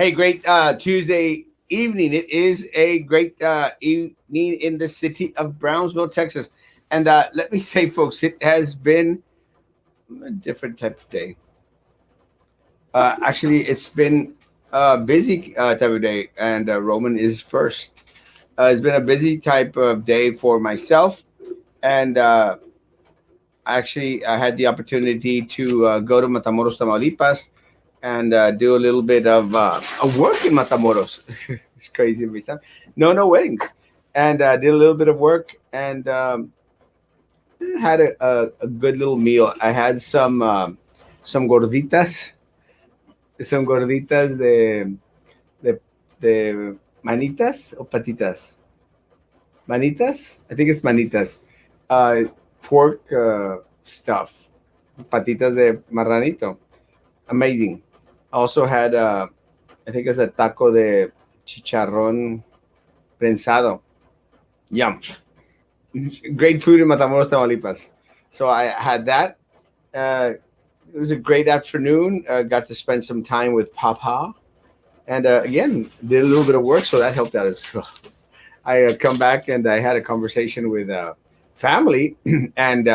Hey, great Tuesday evening. It is a great evening in the city of Brownsville, Texas. And let me say, folks, it has been a different type of day. Actually, it's been a busy type of day, and Roman is first. It's been a busy type of day for myself, and actually, I had the opportunity to go to Matamoros, Tamaulipas, and do a little bit of work in Matamoros. It's crazy to me. No weddings, and did a little bit of work and had a good little meal. I had some gorditas, de de manitas or patitas. Manitas, I think it's manitas. Uh, Pork stuff, patitas de marranito. Amazing. Also had I think it's a taco de chicharrón prensado. Yum. Great food in Matamoros, Tamaulipas. So I had that. It was a great afternoon. Got to spend some time with Papa, and again did a little bit of work, so that helped out as well. I come back and I had a conversation with family, and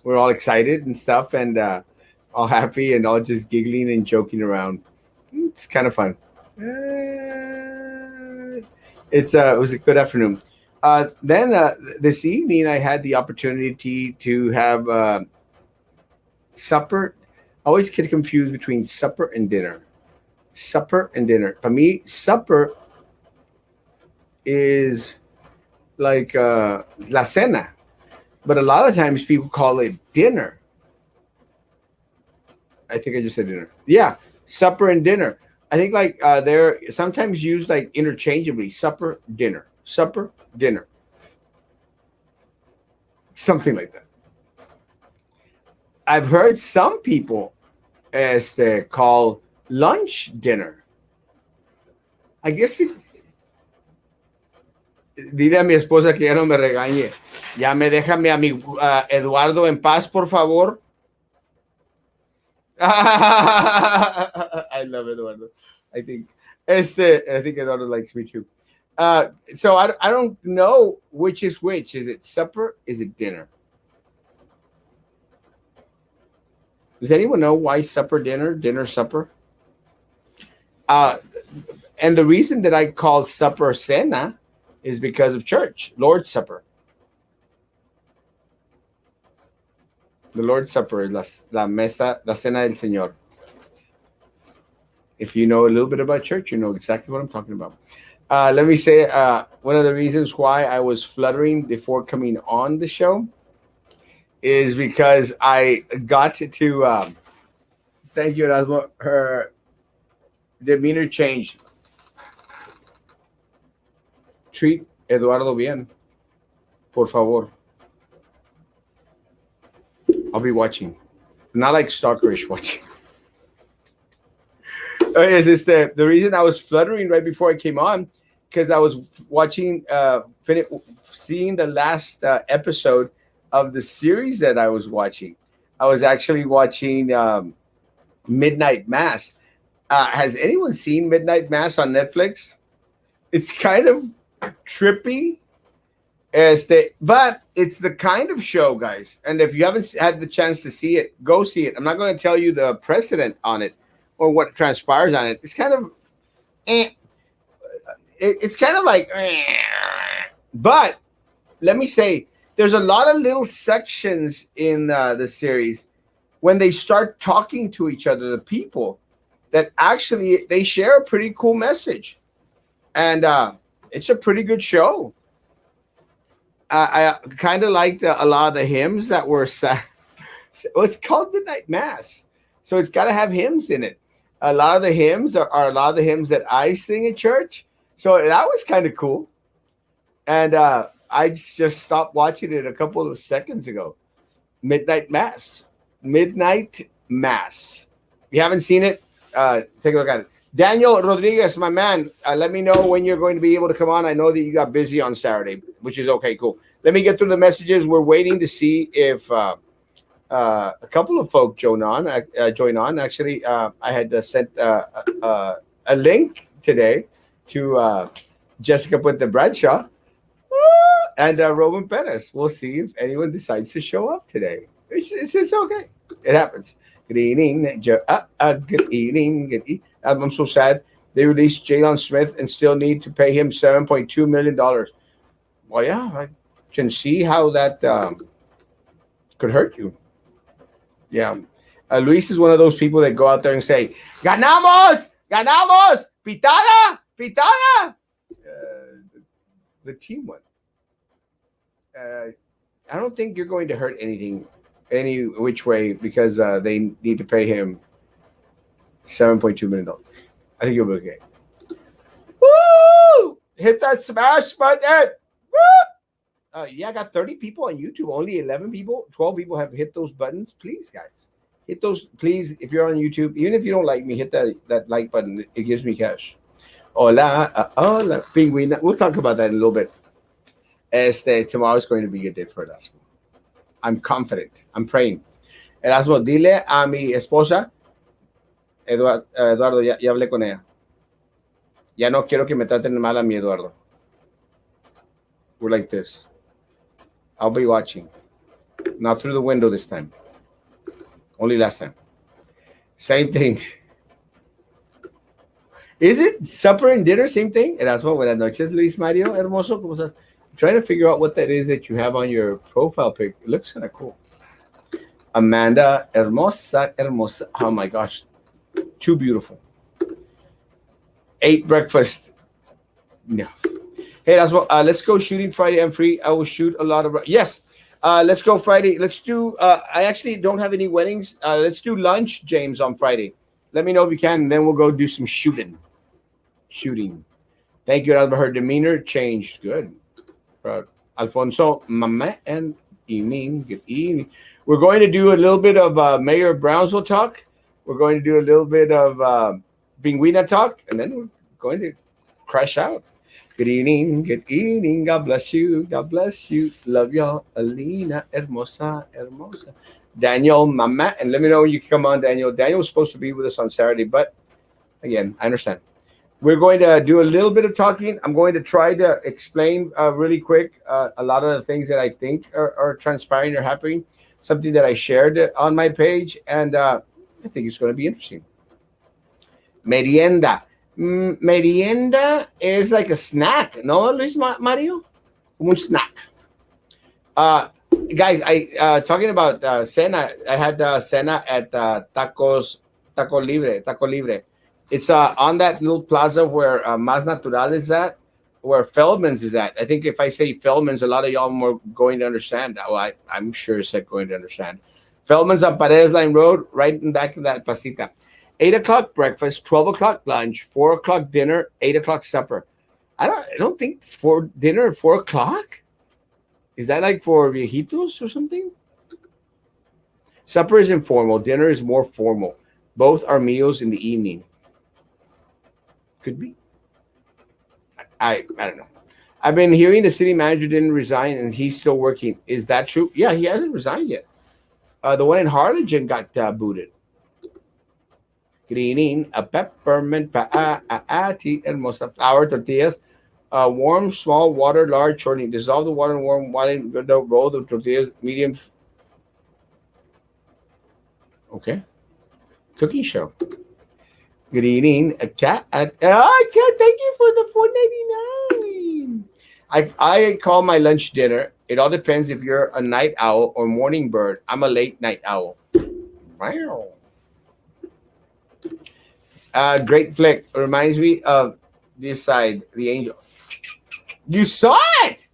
we're all excited and stuff, and all happy and all just giggling and joking around. It's kind of fun. It was a good afternoon. Then this evening, I had the opportunity to have supper. I always get confused between supper and dinner. Supper and dinner. For me, supper is like la cena, but a lot of times people call it dinner. I think I just said dinner. Yeah, supper and dinner. I think like they're sometimes used like interchangeably. Supper, dinner, something like that. I've heard some people as they call lunch dinner. I guess it. Dile a mi esposa que ya no me regañe. Ya me deja mi amigo Eduardo en paz, por favor. I love Eduardo. I think I think Eduardo likes me too. So I don't know which is which. Is it supper? Is it dinner? Does anyone know why supper, dinner, supper? Uh, and the reason that I call supper cena is because of church, Lord's Supper. The Lord's Supper is la mesa, la cena del Señor. If you know a little bit about church, you know exactly what I'm talking about. Let me say one of the reasons why I was fluttering before coming on the show is because I got to thank you, Erasmo. Her demeanor changed. Treat Eduardo bien, por favor. I'll be watching. Not like stalkerish watching. Is this the reason I was fluttering right before I came on? Because I was watching, seeing the last episode of the series that I was watching. I was actually watching Midnight Mass. Has anyone seen Midnight Mass on Netflix? It's kind of trippy, but it's the kind of show, guys. And if you haven't had the chance to see it, go see it. I'm not going to tell you the precedent on it or what transpires on it. It's kind of, it's kind of like, but let me say, there's a lot of little sections in the series when they start talking to each other, the people that actually they share a pretty cool message, and it's a pretty good show. I kind of liked a lot of the hymns that were sang. Well, it's called Midnight Mass, so it's got to have hymns in it. A lot of the hymns are a lot of the hymns that I sing at church, so that was kind of cool. And I just stopped watching it a couple of seconds ago. Midnight Mass. If you haven't seen it, take a look at it. Daniel Rodriguez, my man, let me know when you're going to be able to come on. I know that you got busy on Saturday, which is okay, cool. Let me get through the messages. We're waiting to see if a couple of folk join on. Actually, I had sent a link today to Jessica Puente Bradshaw and Roman Perez. We'll see if anyone decides to show up today. It's okay. It happens. Good evening. Good evening. I'm so sad. They released Jalen Smith and still need to pay him $7.2 million. Well, yeah, I can see how that could hurt you. Yeah. Luis is one of those people that go out there and say, "Ganamos! Ganamos! Pitada! Pitada!" The team won. I don't think you're going to hurt anything, any which way, because they need to pay him $7.2 million. I think you'll be okay. Woo! Hit that smash button. Woo! Yeah, I got 30 people on YouTube. Only 11 people, 12 people have hit those buttons. Please, guys, hit those. Please, if you're on YouTube, even if you don't like me, hit that like button. It gives me cash. Hola, hola, Penguin. We'll talk about that in a little bit. Tomorrow is going to be a day for Erasmo. I'm confident. I'm praying. Erasmo, dile a mi esposa, Eduardo, ya hablé con ella. Ya no quiero que me traten mal a mi Eduardo. We're like this. I'll be watching. Not through the window this time. Only last time. Same thing. Is it supper and dinner? Same thing? Erasmo, buenas noches, Luis Mario. Hermoso. ¿Cómo estás? I'm trying to figure out what that is that you have on your profile pic. It looks kind of cool. Amanda, hermosa, hermosa. Oh my gosh. Too beautiful. Ate breakfast. No. Hey, Erasmo, let's go shooting Friday. I'm free. I will shoot a lot of... Yes. Let's go Friday. Let's do... I actually don't have any weddings. Let's do lunch, James, on Friday. Let me know if you can, and then we'll go do some shooting. Thank you, Erasmo. Her demeanor changed. Good. Alfonso, mama, and evening. Good evening. We're going to do a little bit of Mayor Brownsville talk. We're going to do a little bit of Binguina talk, and then we're going to crash out. Good evening. Good evening. God bless you. God bless you. Love y'all. Alina, hermosa, hermosa. Daniel, mama, and let me know when you can come on, Daniel. Daniel was supposed to be with us on Saturday, but again, I understand. We're going to do a little bit of talking. I'm going to try to explain really quick a lot of the things that I think are transpiring or happening, something that I shared on my page, and I think it's going to be interesting. Merienda. Merienda is like a snack, no, Luis Mario? Un snack. Guys, I talking about cena. I had cena at Taco Libre. It's on that little plaza where Más Natural is at, where Feldman's is at. I think if I say Feldman's, a lot of y'all are going to understand. Well, I'm sure it's going to understand. Feldman's on Paredes Line Road, right in back of that placita. 8 o'clock breakfast, 12 o'clock lunch, 4 o'clock dinner, 8 o'clock supper. I don't think it's for dinner at 4 o'clock. Is that like for viejitos or something? Supper is informal. Dinner is more formal. Both are meals in the evening. Could be. I don't know. I've been hearing the city manager didn't resign and he's still working. Is that true? Yeah, he hasn't resigned yet. The one in Harlingen got booted. Good evening. A peppermint tea, hermosa flour tortillas. Warm, small water, large shortening. Dissolve the water in warm water. Roll the tortillas medium. Okay. Cooking show. Good evening. A cat. Cat, thank you for the $4.99. I call my lunch dinner. It all depends if you're a night owl or morning bird. I'm a late night owl. Wow. Great flick. Reminds me of this side, the angel. You saw it.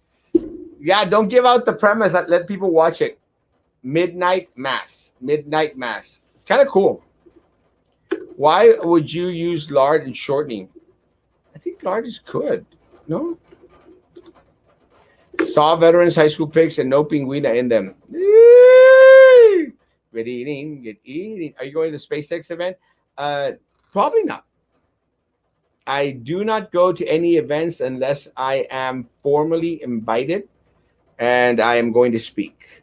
Yeah, don't give out the premise. Let people watch it. Midnight Mass. It's kind of cool. Why would you use lard in shortening? I think lard is good. No? Saw veterans high school pics and no pinguina in them. Good eating. Are you going to the SpaceX event? Probably not. I do not go to any events unless I am formally invited and I am going to speak.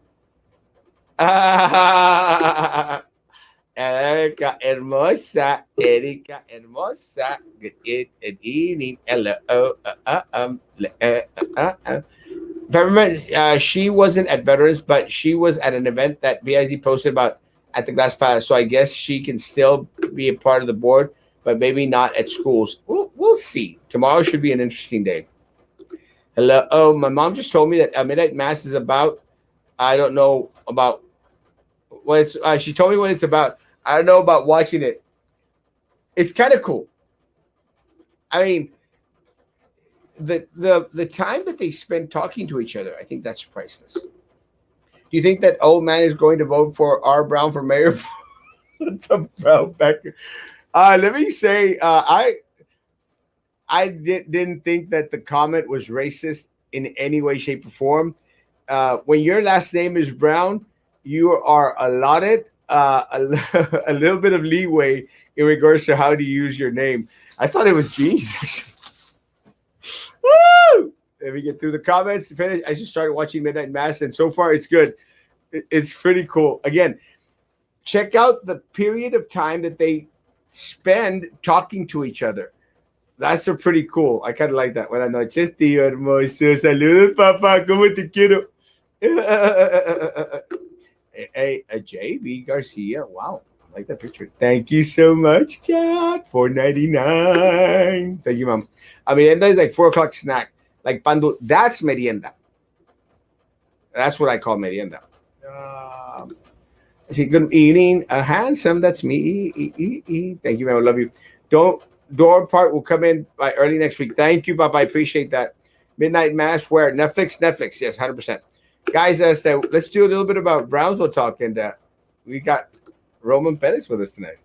Erika hermosa, Erika hermosa. Good evening. Hello. Remember, she wasn't at Veterans, but she was at an event that BIZ posted about at the Glass Palace. So I guess she can still be a part of the board, but maybe not at schools. We'll see. Tomorrow should be an interesting day. Hello. Oh, my mom just told me that Midnight Mass is about. I don't know about what it's. She told me what it's about. I don't know about watching it. It's kind of cool. I mean, the time that they spend talking to each other, I think that's priceless. Do you think that old man is going to vote for R. Brown for mayor? The Brown Becker. Let me say, I didn't think that the comment was racist in any way, shape, or form. When your last name is Brown, you are allotted a little bit of leeway in regards to how to use your name. I thought it was genius. Woo! Let me get through the comments. I just started watching Midnight Mass, and so far it's good. It's pretty cool. Again, check out the period of time that they spend talking to each other. That's a pretty cool. I kind of like that. Buenas noches, tío hermoso. Saludos, papá. ¿Cómo te quiero? Hey, JB Garcia. Wow. I like that picture. Thank you so much, Cat. $4.99. Thank you, Mom. I mean, that is like 4 o'clock snack. Like pando. That's merienda. That's what I call merienda. Good evening. Handsome. That's me. Thank you, man. I love you. Door part will come in by early next week. Thank you, Bob. I appreciate that. Midnight Mass, where? Netflix. Yes, 100%. Guys, let's do a little bit about Brownsville talk. And we got Roman Perez with us tonight.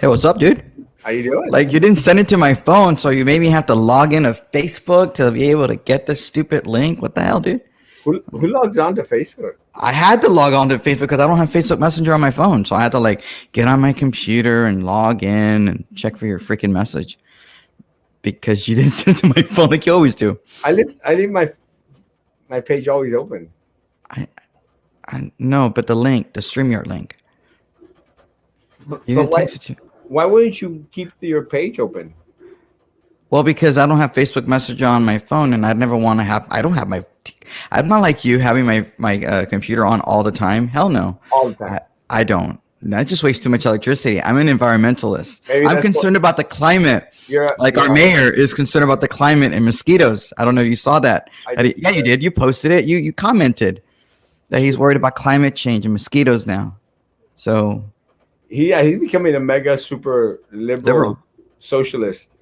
Hey, what's up, dude? How you doing? Like, you didn't send it to my phone, so you made me have to log into Facebook to be able to get the stupid link. What the hell, dude? Who logs on to Facebook? I had to log on to Facebook because I don't have Facebook Messenger on my phone. So I had to like get on my computer and log in and check for your freaking message because you didn't send it to my phone like you always do. I leave my page always open. I know, but the link, the StreamYard link. Why wouldn't you keep your page open? Well, because I don't have Facebook Messenger on my phone, and I'd never want to have. I'm not like you having my computer on all the time. Hell no. All the time. I don't. That just wastes too much electricity. I'm an environmentalist. I'm concerned about the climate. Our mayor is concerned about the climate and mosquitoes. I don't know if you saw that. Yeah, you did. You posted it. You commented that he's worried about climate change and mosquitoes now. So he's becoming a mega super liberal. Socialist.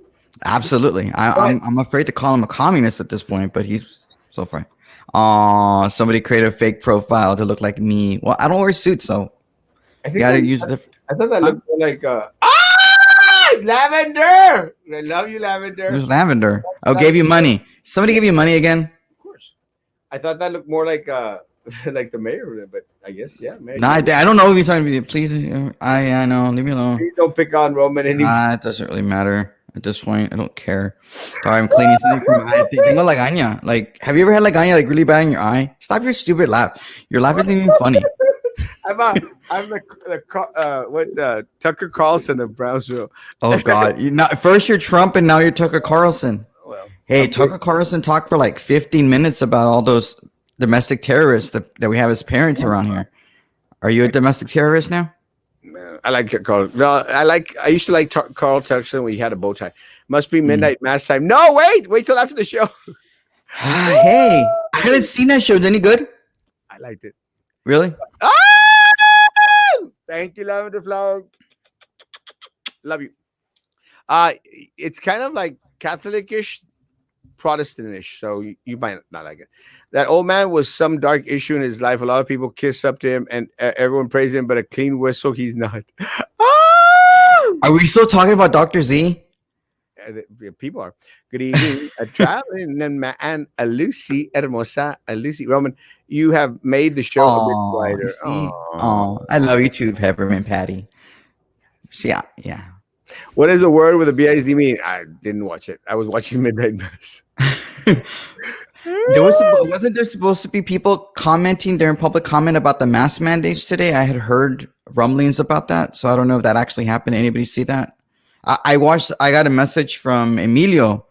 Absolutely. I'm afraid to call him a communist at this point, but he's so far. Somebody created a fake profile to look like me. Well, I don't wear suits, so I thought that looked like Lavender. I love you, Lavender. Who's Lavender? Oh, gave you money. Somebody gave you money again? Of course. I thought that looked more like like the mayor, but I guess yeah. No, I don't know if you're talking to me. Please, I know. Leave me alone. Please don't pick on Roman anymore. It doesn't really matter. At this point, I don't care. Sorry, I'm cleaning something from my eye. Tengo lagaña. Like, have you ever had lagaña like really bad in your eye? Stop your stupid laugh. Your laugh isn't even funny. I'm Tucker Carlson of Brownsville. Oh God! First you're Trump and now you're Tucker Carlson. Well, hey, Tucker Carlson talked for like 15 minutes about all those domestic terrorists that we have as parents around here. Are you a domestic terrorist now? I like Carl. No, I used to like Carl Tucker when he had a bow tie. Must be Midnight Mass time. No, wait till after the show. Hey, I haven't seen that show. Is it any good? I liked it. Really? Oh! Thank you, Lavender Flower. Love you. It's kind of like Catholic-ish, Protestant-ish, so you might not like it. That old man was some dark issue in his life. A lot of people kiss up to him, and everyone praise him, but a clean whistle, he's not. Oh! Are we still talking about Dr. Z? People are. Good evening. A traveling man, a Lucy, hermosa, a Lucy. Roman, you have made the show a bit quieter. Oh, I love you too, Peppermint Patty. Yeah. What is the word with a BISD mean? I didn't watch it. I was watching Midnight Mass. Wasn't there supposed to be people commenting during public comment about the mask mandates today? I had heard rumblings about that, so I don't know if that actually happened. Anybody see that? I got a message from Emilio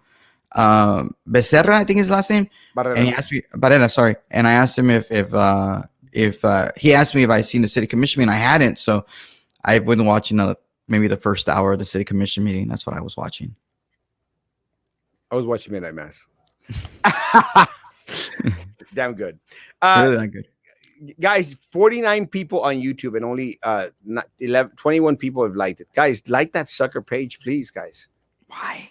Becerra, I think his last name, and he asked me Barrera, sorry, and I asked him if he asked me if I seen the city commission meeting. I hadn't, so I've been watching maybe the first hour of the city commission meeting. That's what I was watching. I was watching Midnight Mass. Damn good. Really that good. Guys, 49 people on YouTube and only 21 people have liked it. Guys, like that sucker page, please, guys. Why?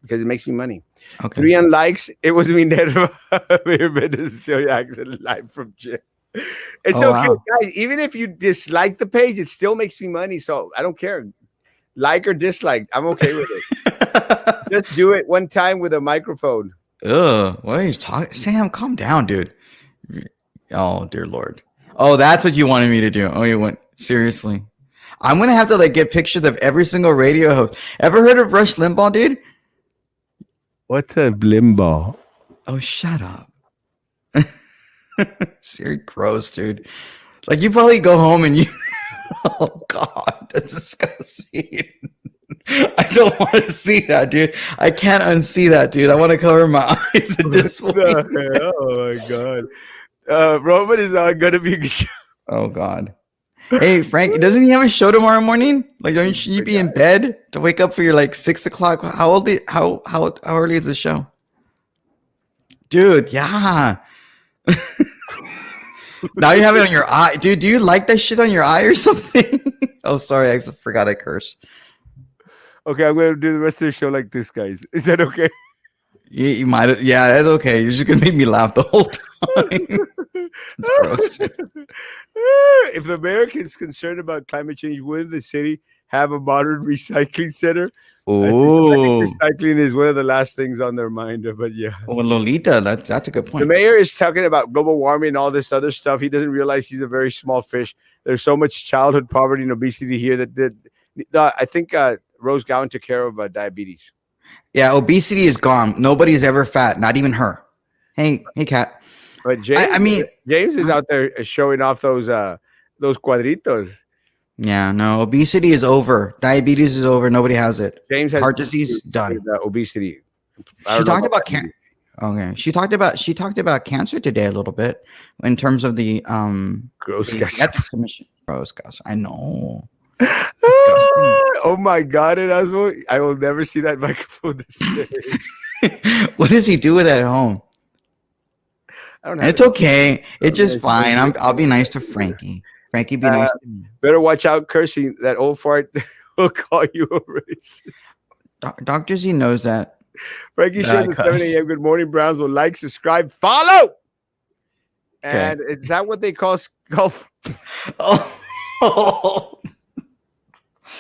Because it makes me money. Okay. 3 unlikes. It was me never show you actually live from gym. It's okay, wow. Guys. Even if you dislike the page, it still makes me money. So I don't care. Like or dislike, I'm okay with it. Just do it one time with a microphone. Ugh, what are you talking? Sam, calm down, dude. Oh, dear Lord. Oh, that's what you wanted me to do. Oh, you went seriously. I'm gonna have to get pictures of every single radio host. Ever heard of Rush Limbaugh, dude? What's a Limbaugh? Oh, shut up. Seriously, gross, dude. You probably go home and you. Oh God, that's disgusting. I don't want to see that, dude. I can't unsee that, dude. I want to cover my eyes at this point. Oh my God. Roman is gonna be a good show. Oh God. Hey Frank, doesn't he have a show tomorrow morning? Shouldn't you be in bed to wake up for your 6 o'clock? How early is the show? Dude, yeah. Now you have it on your eye. Dude, do you like that shit on your eye or something? Oh, sorry, I forgot I curse. Okay, I'm gonna do the rest of the show like this, guys. Is that okay? You might. Yeah, that's okay. You're just gonna make me laugh the whole time. Gross. If the Americans concerned about climate change, would the city have a modern recycling center? Oh, I think recycling is one of the last things on their mind. But yeah. Well, Lolita, that's a good point. The mayor is talking about global warming and all this other stuff. He doesn't realize he's a very small fish. There's so much childhood poverty and obesity here that I think Rose Gowan took care of diabetes. Yeah, obesity is gone. Nobody's ever fat, not even her. Hey, Kat. But James, James is out there showing off those cuadritos. Yeah, no, obesity is over. Diabetes is over. Nobody has it. James has heart disease done. Obesity. She talked about cancer. Okay, she talked about cancer today a little bit in terms of the gross gas commission. Gross gas. I know. Oh my God! I will never see that microphone the same. What does he do with it at home? I don't know. It's okay. It's just fine. I'll be nice to Frankie. Frankie, be nice to me. Better watch out, cursing. That old fart will call you a racist. Dr. Z knows that. Frankie shares at 7 a.m. Good morning, Browns. Will like, subscribe, follow. And is that what they call golf? Oh.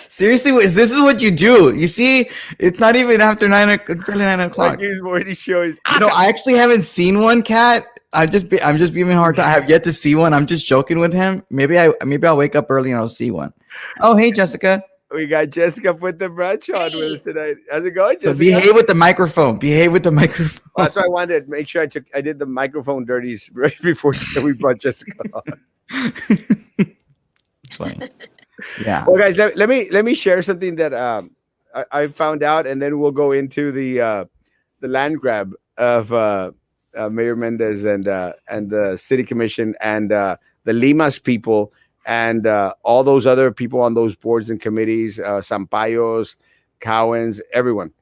Seriously, this is what you do. You see, it's not even after 9 o'clock. Frankie's morning show is awesome. No, I actually haven't seen one, Kat. I'm just giving a hard time. I have yet to see one. I'm just joking with him. Maybe I'll wake up early and I'll see one. Oh, hey, Jessica. We got Jessica put the brunch on with us tonight. How's it going, Jessica? So behave with the microphone. That's why I wanted to make sure I did the microphone dirties right before we brought Jessica on. Funny. Yeah. Well, guys, let me share something that I found out, and then we'll go into the land grab of Mayor Mendez and the city commission and the Limas people and all those other people on those boards and committees, Sampayos, Cowens, everyone.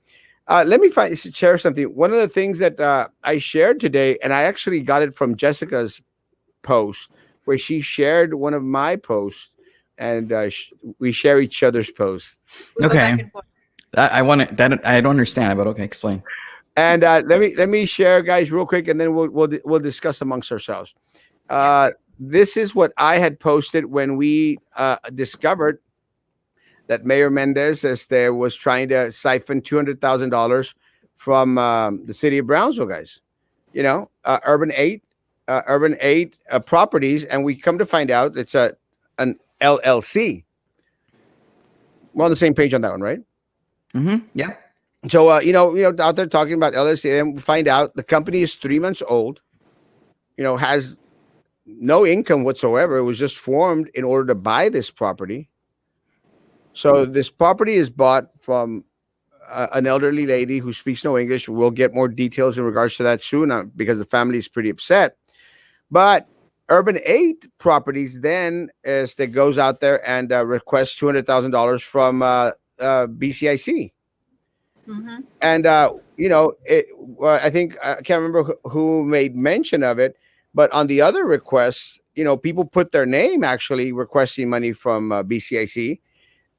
Let me share something. One of the things that I shared today, and I actually got it from Jessica's post, where she shared one of my posts, and we share each other's posts. Okay. I don't understand, but okay, explain. And let me share, guys, real quick, and then we'll discuss amongst ourselves. This is what I had posted when we discovered that Mayor Mendez was trying to siphon $200,000 from the city of Brownsville, guys. You know, Urban 8 properties, and we come to find out it's an LLC. We're on the same page on that one, right? Mm-hmm. Yeah. So out there talking about LLC, and we find out the company is 3 months old. Has no income whatsoever. It was just formed in order to buy this property. So this property is bought from an elderly lady who speaks no English. We'll get more details in regards to that soon because the family is pretty upset. But Urban 8 Properties then goes out there and requests $200,000 from BCIC. Mm-hmm. And, I think I can't remember who made mention of it, but on the other requests, people put their name actually requesting money from BCIC.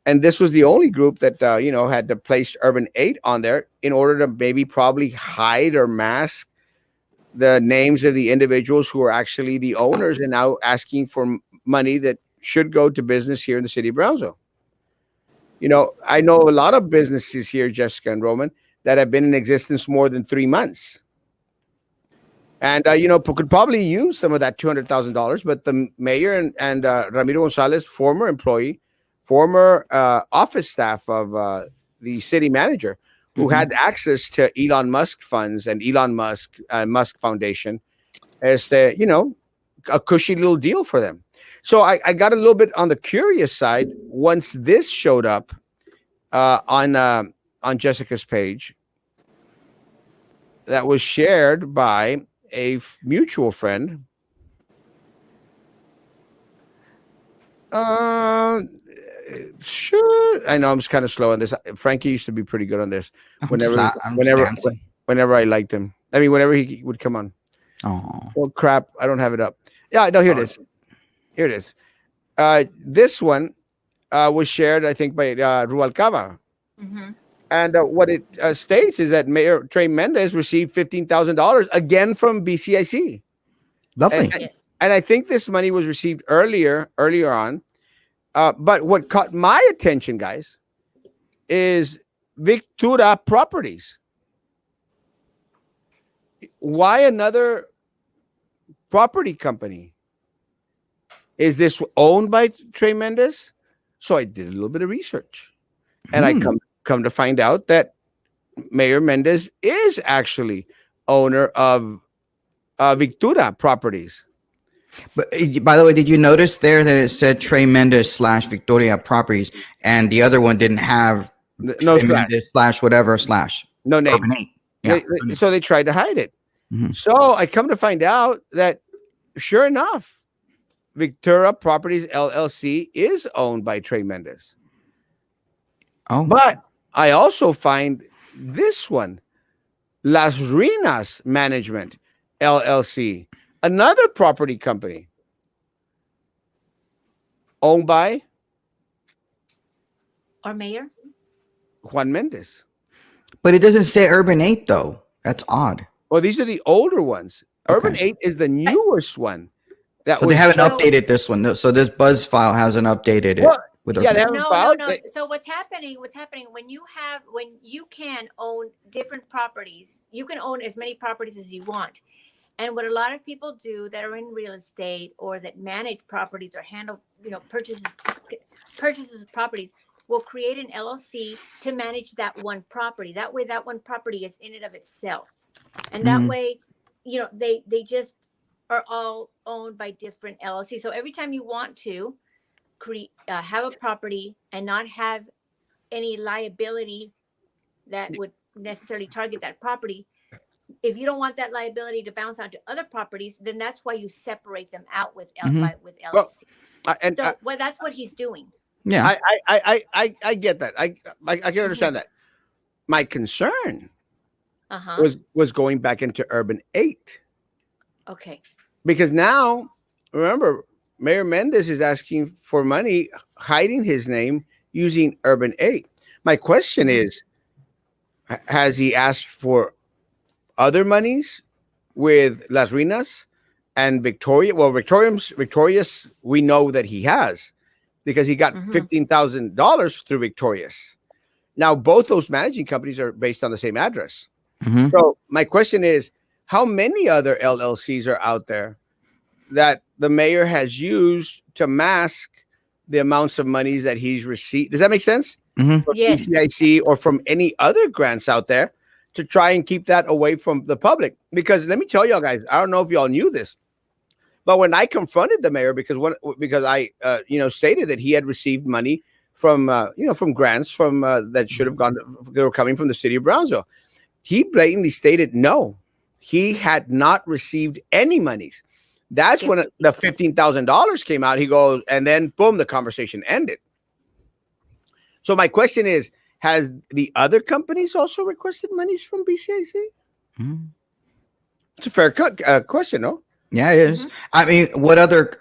And this was the only group that, had to place Urban 8 on there in order to maybe probably hide or mask the names of the individuals who are actually the owners and now asking for money that should go to business here in the city of Brownsville. I know a lot of businesses here, Jessica and Roman, that have been in existence more than 3 months. And, could probably use some of that $200,000. But the mayor and Ramiro Gonzalez, former employee, former office staff of the city manager, who had access to Elon Musk funds and Elon Musk Foundation, as a cushy little deal for them. So I got a little bit on the curious side once this showed up on Jessica's page that was shared by a mutual friend. Sure. I know I'm just kind of slow on this. Frankie used to be pretty good on this. Whenever I liked him. I mean, whenever he would come on. Oh. Well, crap. I don't have it up. Yeah, no, here it is. Here it is. This one was shared, I think, by Rualcaba. Mm-hmm. And what it states is that Mayor Trey Mendez received $15,000 again from BCIC. Lovely. And I think this money was received earlier on. But what caught my attention, guys, is Victura Properties. Why another property company? Is this owned by Trey Mendez? So I did a little bit of research, and I come to find out that Mayor Mendez is actually owner of Victura Properties. But by the way, did you notice there that it said Trey Mendez / Victoria Properties, and the other one didn't have no Trey Mendez / whatever / no name? Yeah. So they tried to hide it. Mm-hmm. So I come to find out that, sure enough, Victoria Properties LLC is owned by Trey Mendez. Oh, but I also find this one, Las Ruinas Management LLC, another property company owned by our mayor, Juan Mendez. But it doesn't say Urban 8 though. That's odd. Well, these are the older ones. Okay. Urban 8 is the newest one. So they haven't updated this one. So this Buzz file hasn't updated it. No. So what's happening when you can own different properties, you can own as many properties as you want. And what a lot of people do that are in real estate or that manage properties or handle, purchases of properties will create an LLC to manage that one property. That way, that one property is in and of itself. And that way, they just are all owned by different LLCs. So every time you want to have a property and not have any liability that would necessarily target that property, if you don't want that liability to bounce onto other properties, then that's why you separate them out with LLC. Well, that's what he's doing. Yeah, I get that. I can understand that. My concern was going back into Urban 8. Okay. Because now, remember, Mayor Mendez is asking for money, hiding his name, using Urban 8. My question is, has he asked for other monies with Las Ruinas and Victoria? Well, Victoria's, we know that he has, because he got $15,000 through Victoria's. Now, both those managing companies are based on the same address. Mm-hmm. So my question is, how many other LLCs are out there that the mayor has used to mask the amounts of monies that he's received? Does that make sense? Yes. BCIC or from any other grants out there to try and keep that away from the public. Because let me tell y'all guys, I don't know if y'all knew this, but when I confronted the mayor because I stated that he had received money from from grants from that should have gone, they were coming from the city of Brownsville, he blatantly stated no, he had not received any monies. That's when the $15,000 came out. He goes, and then boom, the conversation ended. So my question is, has the other companies also requested monies from BCIC? Mm-hmm. It's a fair question, no? Yeah, it is. I mean, what other?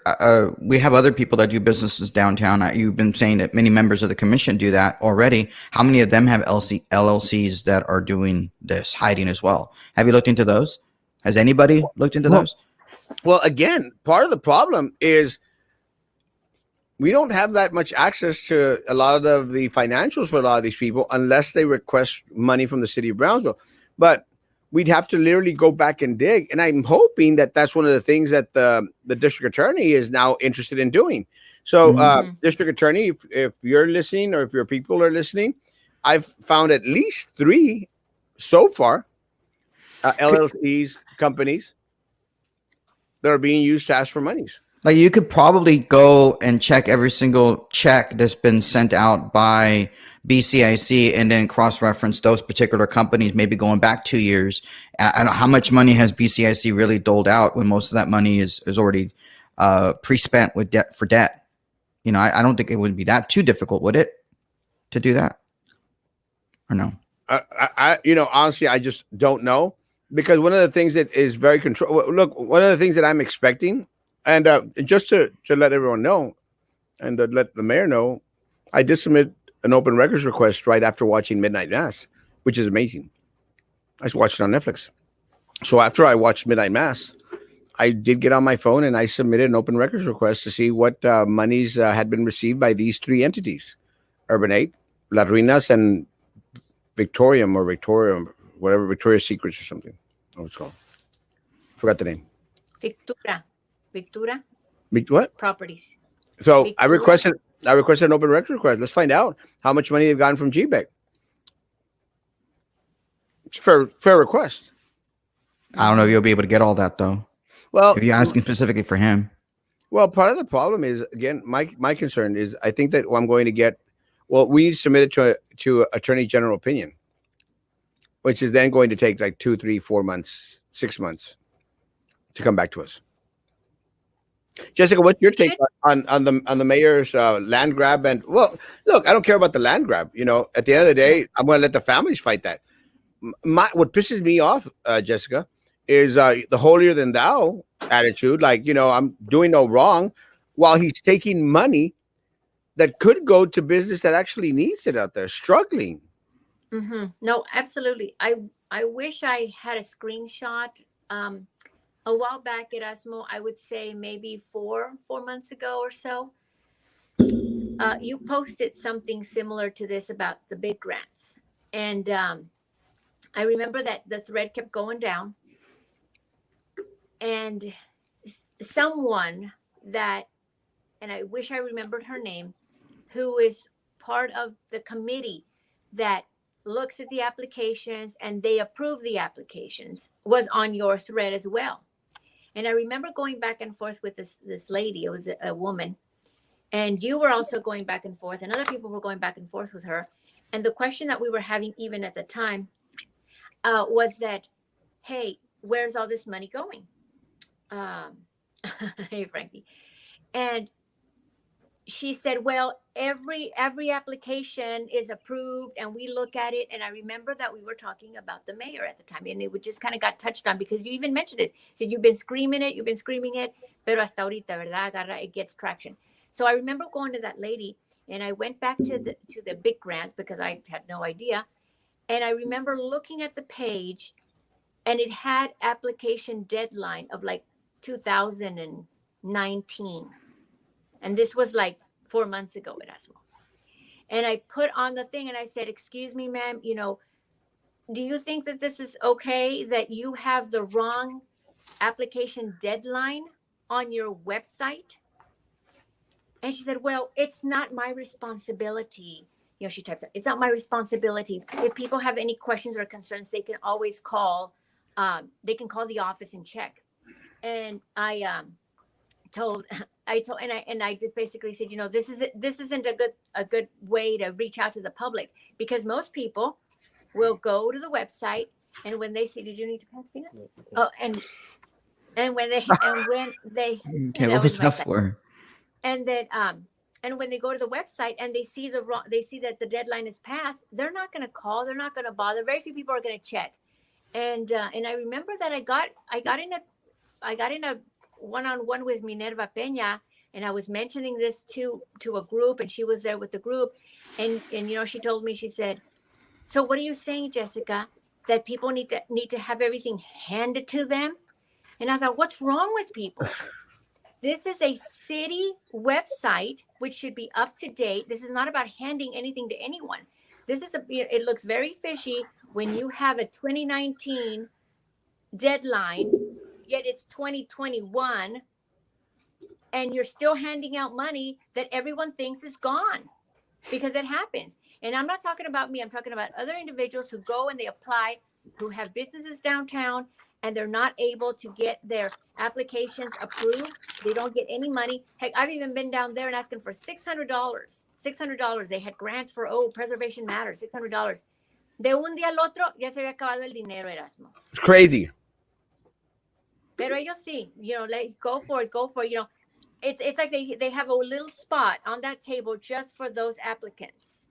We have other people that do businesses downtown. You've been saying that many members of the commission do that already. How many of them have LLCs that are doing this, hiding as well? Have you looked into those? Has anybody looked into those? Well, again, part of the problem is we don't have that much access to a lot of the financials for a lot of these people unless they request money from the city of Brownsville. But we'd have to literally go back and dig. And I'm hoping that that's one of the things that the district attorney is now interested in doing. So, district attorney, if you're listening or if your people are listening, I've found at least 3 so far, LLCs, companies that are being used to ask for monies. Like, you could probably go and check every single check that's been sent out by BCIC and then cross-reference those particular companies, maybe going back 2 years. And how much money has BCIC really doled out when most of that money is already pre-spent with debt for debt? You know, I don't think it would be that too difficult, would it, to do that? Or no? I honestly, I just don't know, because one of the things that is very one of the things that I'm expecting, and just to let everyone know, and to let the mayor know, I did submit an open records request right after watching Midnight Mass, which is amazing. I just watched it on Netflix. So after I watched Midnight Mass, I did get on my phone and I submitted an open records request to see what monies had been received by these 3 entities: Urban 8, Las Ruinas, and Victorium, whatever, Victoria's Secrets or something. What it's called. Forgot the name. Victura. What? Properties. So Victura. I requested an open records request. Let's find out how much money they've gotten from GBEC. It's a fair request. I don't know if you'll be able to get all that, though. Well, if you're asking specifically for him. Well, part of the problem is, again, my concern is, I think that I'm going to get, we need to submit it to Attorney General opinion, which is then going to take like 2, 3, 4 months, 6 months to come back to us. Jessica, what's your take on the mayor's land grab? And look, I don't care about the land grab. You know, at the end of the day, I'm going to let the families fight that. What pisses me off, Jessica, is the holier than thou attitude. Like, I'm doing no wrong, while he's taking money that could go to business that actually needs it out there, struggling. No, absolutely. I wish I had a screenshot. A while back at ERASMO, I would say maybe 4 months ago or so, you posted something similar to this about the big grants. And I remember that the thread kept going down. And someone that, and I wish I remembered her name, who is part of the committee that looks at the applications and they approve the applications, was on your thread as well. And I remember going back and forth with this lady. It was a woman. And you were also going back and forth, and other people were going back and forth with her. And the question that we were having even at the time was that, hey, where's all this money going? Hey, Frankie. And she said, well, every application is approved and we look at it. And I remember that we were talking about the mayor at the time, and it just kind of got touched on because you even mentioned it. So you've been screaming it, pero hasta ahorita, ¿verdad? Agarra, it gets traction. So I remember going to that lady, and I went back to the big grants because I had no idea. And I remember looking at the page, and it had application deadline of like 2019. And this was like 4 months ago at ERASMO. And I put on the thing and I said, excuse me, ma'am, do you think that this is okay that you have the wrong application deadline on your website? And she said, well, it's not my responsibility she typed, it's not my responsibility. If people have any questions or concerns, they can always call. They can call the office and check. And I just basically said, this isn't a good way to reach out to the public, because most people will go to the website, and when they see, did you need to pass peanut? Oh, and when they okay, what was that for? And then and when they go to the website and they see that the deadline is passed, they're not going to call, they're not going to bother. Very few people are going to check. And I remember that I got in a one-on-one with Minerva Peña, and I was mentioning this to a group, and she was there with the group, and she told me, she said, so what are you saying, Jessica, that people need to have everything handed to them? And I thought, what's wrong with people? This is a city website, which should be up to date. This is not about handing anything to anyone. It looks very fishy when you have a 2019 deadline, yet it's 2021, and you're still handing out money that everyone thinks is gone, because it happens. And I'm not talking about me. I'm talking about other individuals who go and they apply, who have businesses downtown, and they're not able to get their applications approved. They don't get any money. Heck, I've even been down there and asking for $600. $600. They had grants for, Preservation Matters, $600. De un día al otro, ya se había acabado el dinero, Erasmo. It's crazy. Pero ellos sí, go for it. It's like they have a little spot on that table just for those applicants.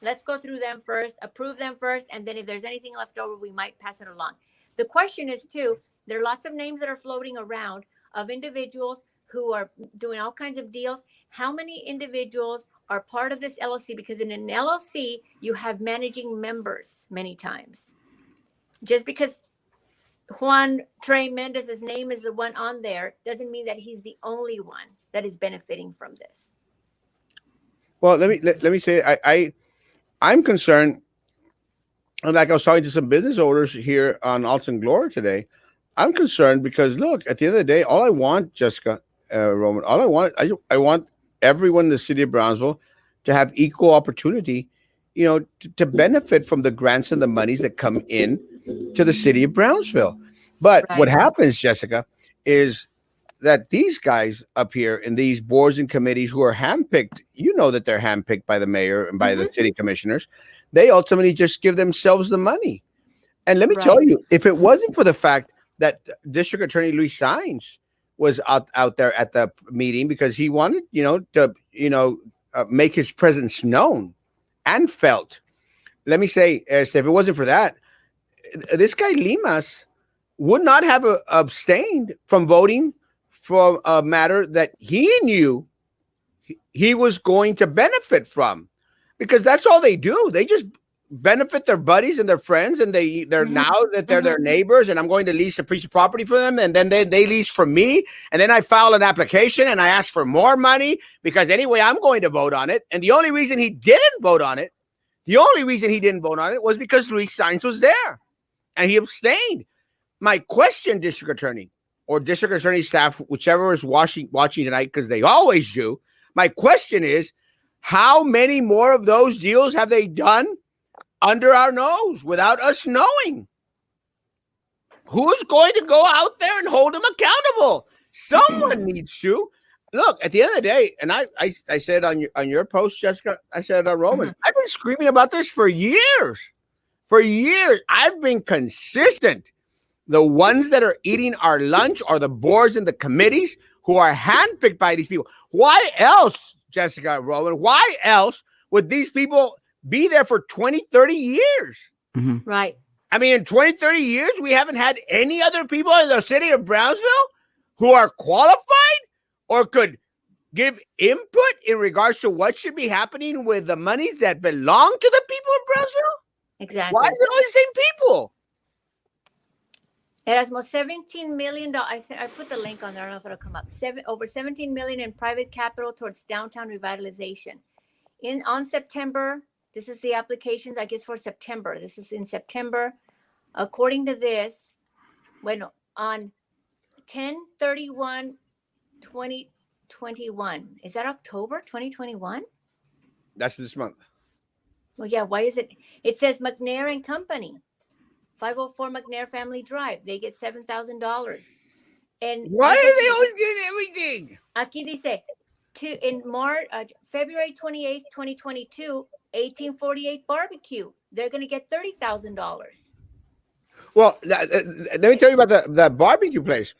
Let's go through them first, approve them first, and then if there's anything left over, we might pass it along. The question is, too, there are lots of names that are floating around of individuals who are doing all kinds of deals. How many individuals are part of this LLC? Because in an LLC, you have managing members many times. Just because Juan Trey Mendez's name is the one on there doesn't mean that he's the only one that is benefiting from this. Well, let me say, I'm concerned. And like I was talking to some business owners here on Alton Glory today, I'm concerned because, look, at the end of the day, all I want, Jessica, Roman, I want everyone in the city of Brownsville to have equal opportunity, to benefit from the grants and the monies that come in to the city of Brownsville. But What happens, Jessica, is that these guys up here in these boards and committees who are handpicked, that they're handpicked by the mayor and by the city commissioners, they ultimately just give themselves the money. And let me tell you, if it wasn't for the fact that District Attorney Luis Saenz was out there at the meeting because he wanted, to make his presence known and felt. Let me say, if it wasn't for that, this guy Limas would not have abstained from voting for a matter that he knew he was going to benefit from, because that's all they do. They just benefit their buddies and their friends, and they're now that they're their neighbors, and I'm going to lease a piece of property for them, and then they lease from me, and then I file an application and I ask for more money because anyway I'm going to vote on it. And the only reason he didn't vote on it was because Luis Saenz was there and he abstained. My question, District Attorney or District Attorney staff, whichever is watching tonight, because they always do, my question is, how many more of those deals have they done under our nose without us knowing? Who's going to go out there and hold them accountable? Someone needs to. Look, at the end of the day, and I said on your post, Jessica, I said on Romans, I've been screaming about this for years. For years, I've been consistent. The ones that are eating our lunch are the boards and the committees who are handpicked by these people. Why else, Jessica, Rowan, why else would these people be there for 20, 30 years? Mm-hmm. Right. I mean, in 20, 30 years, we haven't had any other people in the city of Brownsville who are qualified or could give input in regards to what should be happening with the monies that belong to the people of Brownsville? Exactly. Why is it all the same people? Erasmo, $17 million. I put the link on there. I don't know if it'll come up. Over $17 million in private capital towards downtown revitalization. On September, this is the applications, I guess, for September. This is in September. According to this, on 10/31/2021. Is that October 2021? That's this month. Well, yeah. Why is it? It says McNair and Company, 504 McNair Family Drive. They get $7,000. And why are they always getting everything? Aquí dice, in March, February 28th, 2022, 1848 barbecue. They're going to get $30,000. Well, let me tell you about the barbecue place.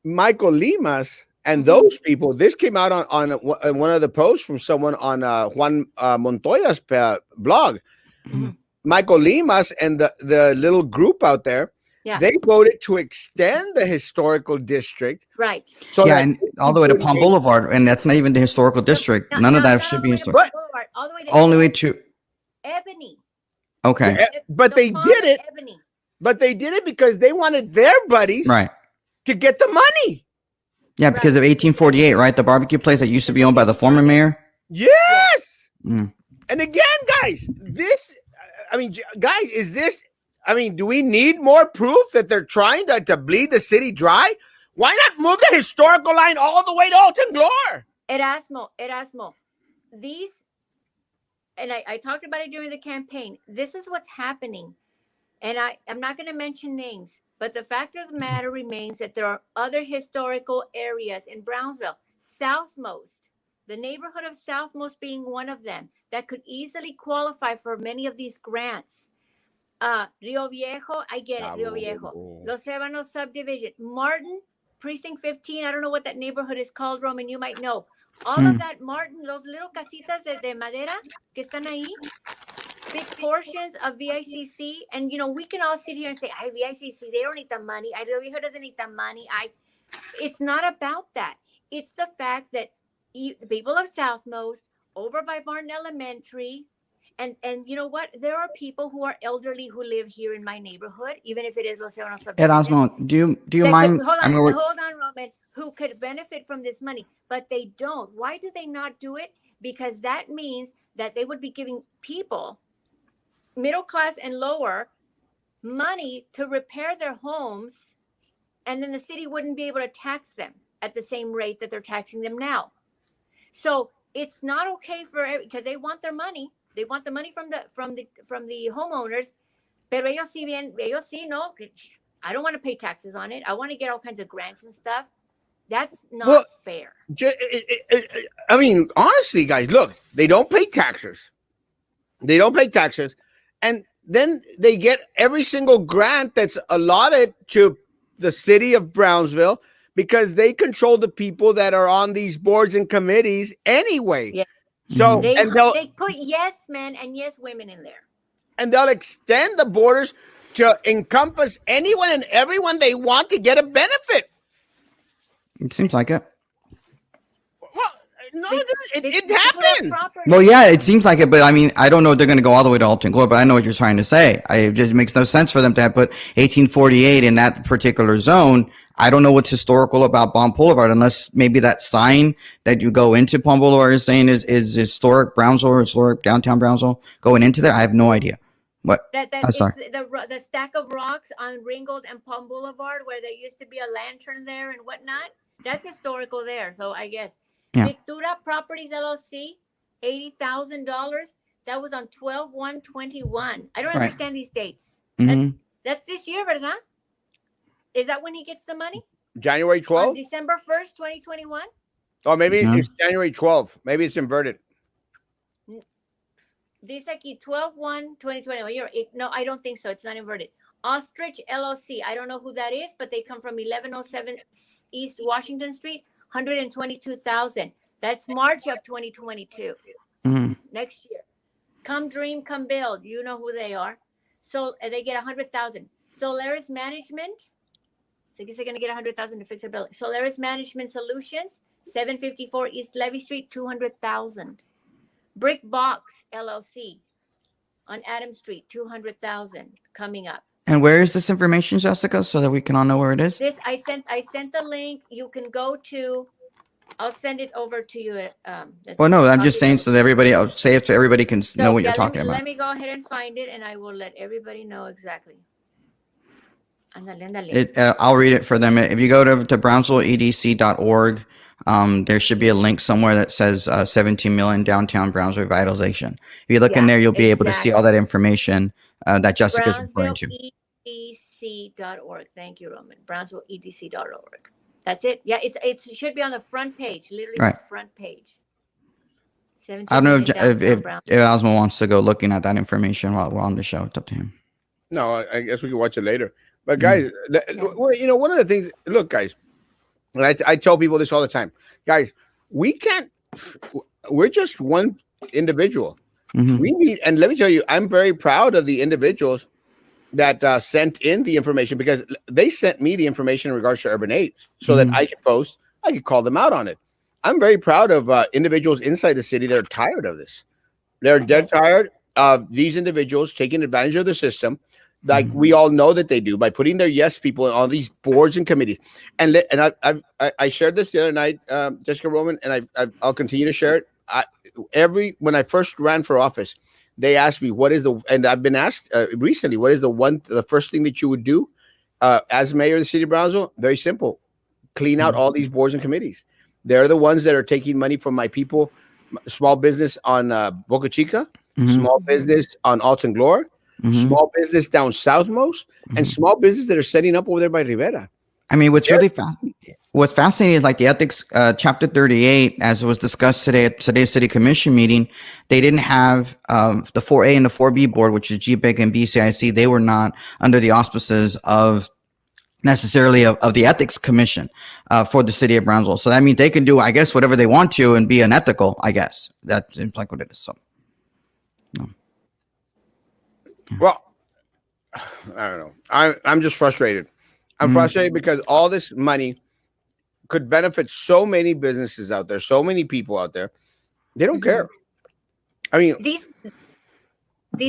Michael Limas and those people. This came out on one of the posts from someone on Juan Montoya's blog. Mm-hmm. Michael Limas and the little group out there. Yeah. They voted to extend the historical district. Right. So yeah, and all the way to Palm Boulevard, and that's not even the historical district. None of that should be historical. All the way to Only to Ebony. Okay. Yeah, but they did it. Ebony. But they did it because they wanted their buddies to get the money. Yeah, because of 1848, right? The barbecue place that used to be owned by the former mayor. Yes. Mm. And again, guys, is this? I mean, do we need more proof that they're trying to bleed the city dry? Why not move the historical line all the way to Alton Glore? Erasmo, these, and I talked about it during the campaign. This is what's happening. And I'm not going to mention names, but the fact of the matter remains that there are other historical areas in Brownsville, Southmost, the neighborhood of Southmost being one of them, that could easily qualify for many of these grants. Rio Viejo, I get it, Rio Viejo. Los Ebanos subdivision. Martin, precinct 15, I don't know what that neighborhood is called, Roman, you might know. All of that, Martin, los little casitas de madera que están ahí, big portions of VICC, and we can all sit here and say, VICC, they don't need the money. Rio Viejo doesn't need the money. It's not about that. It's the fact that the people of Southmost, over by Martin Elementary, and you know what? There are people who are elderly who live here in my neighborhood, even if it is Los Ebanos subdivision. Erasmo, do you mind? Hold on, Roman, who could benefit from this money, but they don't. Why do they not do it? Because that means that they would be giving people, middle class and lower, money to repair their homes, and then the city wouldn't be able to tax them at the same rate that they're taxing them now. So it's not okay because they want their money. They want the money from the homeowners, pero ellos sí, no, I don't want to pay taxes on it. I want to get all kinds of grants and stuff. That's not fair. I mean, honestly, guys, look, they don't pay taxes. And then they get every single grant that's allotted to the city of Brownsville because they control the people that are on these boards and committees anyway. Yeah. So they put yes men and yes women in there. And they'll extend the borders to encompass anyone and everyone they want to get a benefit. It seems like it. Well, no, it happens. Well, yeah, it seems like it, but I mean, I don't know if they're going to go all the way to Alton Glore, but I know what you're trying to say. It just makes no sense for them to have put 1848 in that particular zone. I don't know what's historical about Palm Boulevard, unless maybe that sign that you go into Palm Boulevard is saying is historic Brownsville or historic downtown Brownsville going into there. I have no idea. What? Sorry. The stack of rocks on Ringgold and Palm Boulevard where there used to be a lantern there and whatnot. That's historical there. So I guess Victura Properties LLC, $80,000. That was on 12/1/21. I don't understand these dates. Mm-hmm. That's this year, ¿verdad? Is that when he gets the money? January 12th? December 1st, 2021? Or maybe it's January 12th. Maybe it's inverted. Dice aquí 12/1/2021. No, I don't think so. It's not inverted. Ostrich LLC. I don't know who that is, but they come from 1107 East Washington Street, $122,000. That's March of 2022. Mm-hmm. Next year. Come Dream, Come Build. You know who they are. So they get $100,000. Solaris Management. So I guess they're going to get $100,000 to fix their building. Solaris Management Solutions, 754 East Levy Street, $200,000. Brick Box LLC on Adam Street, $200,000 coming up. And where is this information, Jessica, so that we can all know where it is? This I sent the link. You can go to. I'll send it over to you. Well, no, I'm just saying so that everybody. I'll say it so everybody can know what you're talking about. Let me go ahead and find it, and I will let everybody know exactly. I'll read it for them. If you go to brownsvilleedc.org, there should be a link somewhere that says 17 million downtown Brownsville revitalization. If you look in there, you'll be able to see all that information that Jessica's referring to. BrownsvilleEDC.org. Thank you, Roman. BrownsvilleEDC.org. That's it. Yeah, it should be on the front page, literally the front page. I don't know if ERASMO wants to go looking at that information while we're on the show. It's up to him. No, I guess we can watch it later. But guys, one of the things, look, guys, I tell people this all the time. Guys, we're just one individual. We need, and let me tell you, I'm very proud of the individuals that sent in the information, because they sent me the information in regards to Urban 8 so that I could post, I could call them out on it. I'm very proud of individuals inside the city that are tired of this. They're dead tired of these individuals taking advantage of the system, like we all know that they do, by putting their yes people on these boards and committees. And I shared this the other night, Jessica, Roman, and I'll continue to share it. When I first ran for office, they asked me and I've been asked recently, what is the first thing that you would do as mayor of the city of Brownsville? Very simple: clean out all these boards and committees. They're the ones that are taking money from my people, small business on Boca Chica, small business on Alton Glore, small business down southmost, and small business that are setting up over there by Rivera. I mean, what's fascinating is like the ethics chapter 38, as was discussed today at today's city commission meeting, they didn't have the 4A and the 4B board, which is GBIC and BCIC. They were not under the auspices of necessarily of the ethics commission for the city of Brownsville. So that means they can do, I guess, whatever they want to and be unethical, I guess. That seems like what it is. So, no. Well, I don't know. I'm just frustrated. I'm frustrated because all this money could benefit so many businesses out there, so many people out there. They don't care. I mean, these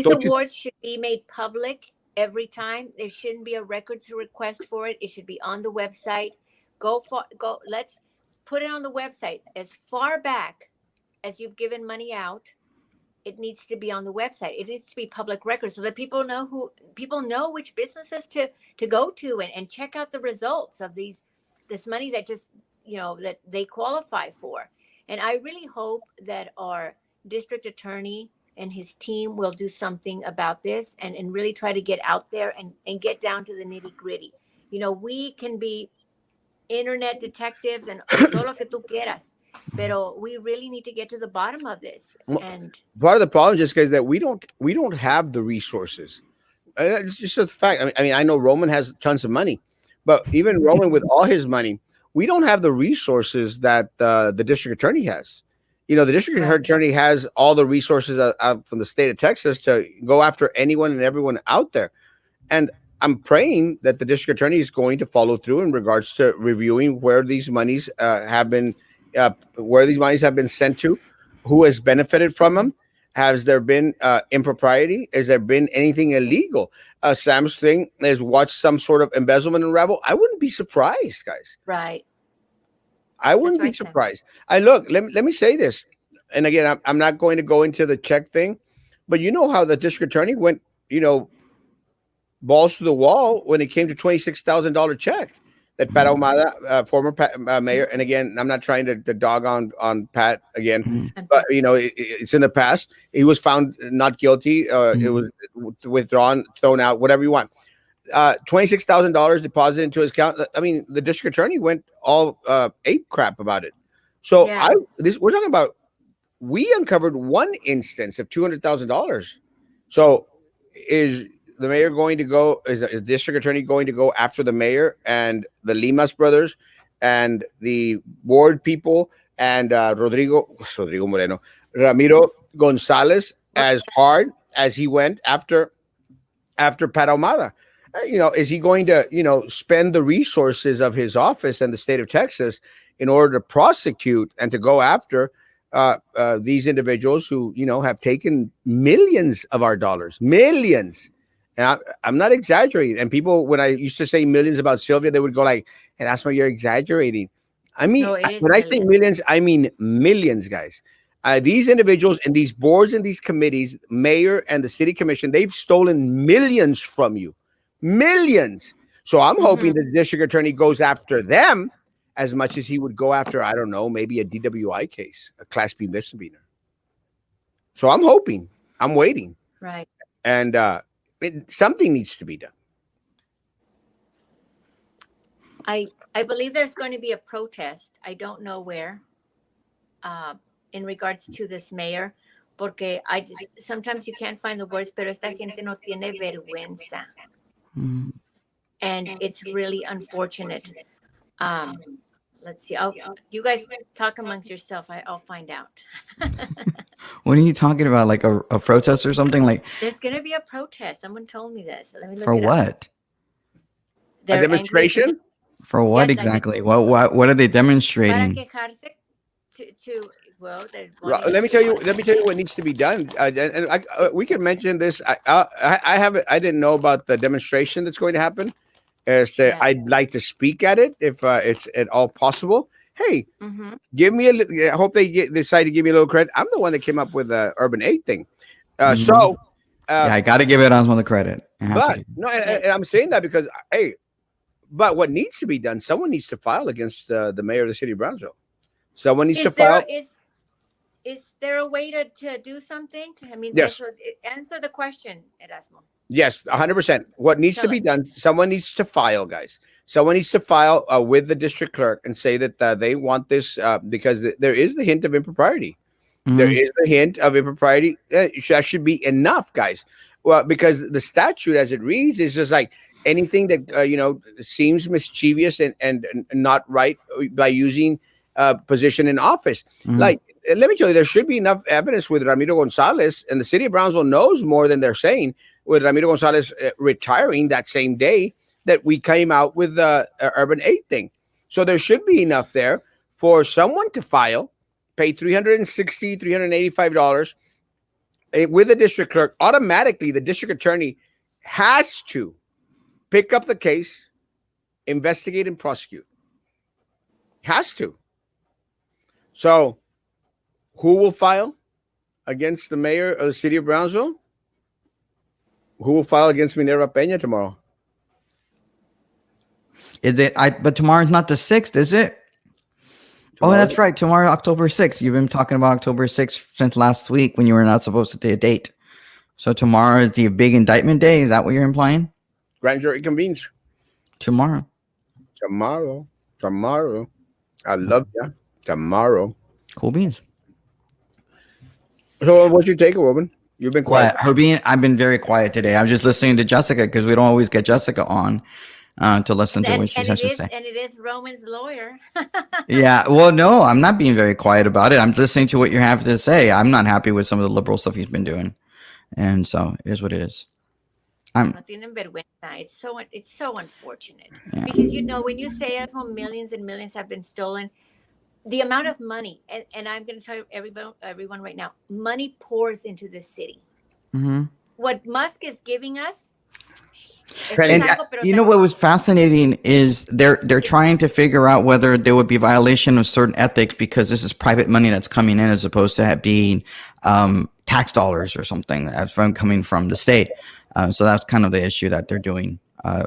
awards should be made public every time. There shouldn't be a records request for it. It should be on the website. Let's put it on the website. As far back as you've given money out, it needs to be on the website. It needs to be public record so that people know which businesses to go to and check out the results of this money that just, that they qualify for. And I really hope that our district attorney and his team will do something about this and really try to get out there and get down to the nitty gritty. We can be internet detectives and todo lo que tú quieras, pero we really need to get to the bottom of this. And part of the problem, Jessica, is that we don't have the resources. It's just a fact. I mean, I know Roman has tons of money, but even Roman with all his money, we don't have the resources that the district attorney has. The district attorney has all the resources from the state of Texas to go after anyone and everyone out there. And I'm praying that the district attorney is going to follow through in regards to reviewing where these monies have been sent to, who has benefited from them. Has there been impropriety? Has there been anything illegal? Sam's thing is watch some sort of embezzlement unravel. I wouldn't be surprised, guys. Right. I wouldn't be surprised. Let me say this. And again, I'm not going to go into the check thing, but you know how the district attorney went, balls to the wall when it came to $26,000 check that Pat Ahumada, former mayor, and again, I'm not trying to dog on Pat again, but it's in the past. He was found not guilty. It was withdrawn, thrown out, whatever you want. $26,000 deposited into his account. I mean, the district attorney went all ape crap about it. So we're talking about, we uncovered one instance of $200,000. So is the mayor going to go? Is the district attorney going to go after the mayor and the Limas brothers and the board people and Ramiro Gonzalez as hard as he went after Pat Ahumada? Is he going to, spend the resources of his office and the state of Texas in order to prosecute and to go after these individuals who, have taken millions of our dollars, millions? And I'm not exaggerating. And people, when I used to say millions about Sylvia, they would go like, "Hey, that's why you're exaggerating." I mean, when I say millions, I mean millions, guys. These individuals and these boards and these committees, mayor and the city commission, they've stolen millions from you. Millions. So I'm hoping the district attorney goes after them as much as he would go after, I don't know, maybe a DWI case, a Class B misdemeanor. So I'm hoping, I'm waiting. Right. And something needs to be done. I believe there's going to be a protest. I don't know where, in regards to this mayor, porque sometimes you can't find the words, pero esta gente no tiene vergüenza. And it's really unfortunate. Let's see. You guys talk amongst yourself. I'll find out. What are you talking about? Like a protest or something? Like there's going to be a protest. Someone told me this. Let me look for it what? Up. A demonstration? For what exactly? What are they demonstrating? Para quejarse well, let me tell you what needs to be done. We can mention this. I didn't know about the demonstration that's going to happen. I'd like to speak at it if it's at all possible. Hey, give me I hope they decide to give me a little credit. I'm the one that came up with the Urban 8 thing. So I got to give Erasmo the credit. But no, and I'm saying that because but what needs to be done? Someone needs to file against the mayor of the city of Brownsville. Someone needs to file. Is there a way to do something? Yes. Answer the question, Erasmo. Yes, 100%. What needs to be done? Someone needs to file, guys. Someone needs to file with the district clerk and say that they want this because there is the hint of impropriety. There is the hint of impropriety. That should be enough, guys. Well, because the statute, as it reads, is just like anything that seems mischievous and not right by using position in office. Like, let me tell you, there should be enough evidence with Ramiro Gonzalez, and the city of Brownsville knows more than they're saying, with Ramiro Gonzalez retiring that same day that we came out with the Urban 8 thing. So there should be enough there for someone to file, pay $360, $385 with the district clerk. Automatically, the district attorney has to pick up the case, investigate, and prosecute. Has to. So who will file against the mayor of the city of Brownsville? Who will file against Minerva Peña tomorrow? But tomorrow's not the 6th, is it? Tomorrow? Oh, that's right. Tomorrow, October 6th. You've been talking about October 6th since last week when you were not supposed to take a date. So tomorrow is the big indictment day. Is that what you're implying? Grand jury convenes. Tomorrow. I love you. Tomorrow. Cool beans. So what's your take, Robin? You've been quiet. I've been very quiet today. I'm just listening to Jessica because we don't always get Jessica on to listen to what she has to say. And it is Roman's lawyer. Yeah. Well, no, I'm not being very quiet about it. I'm listening to what you have to say. I'm not happy with some of the liberal stuff he's been doing. And so it is what it is. It's so unfortunate because when you say millions and millions have been stolen, the amount of money, and I'm going to tell everyone right now, money pours into this city. What Musk is giving us. And what was fascinating is they're trying to figure out whether there would be violation of certain ethics because this is private money that's coming in as opposed to being tax dollars or something that's coming from the state. So that's kind of the issue that they're doing.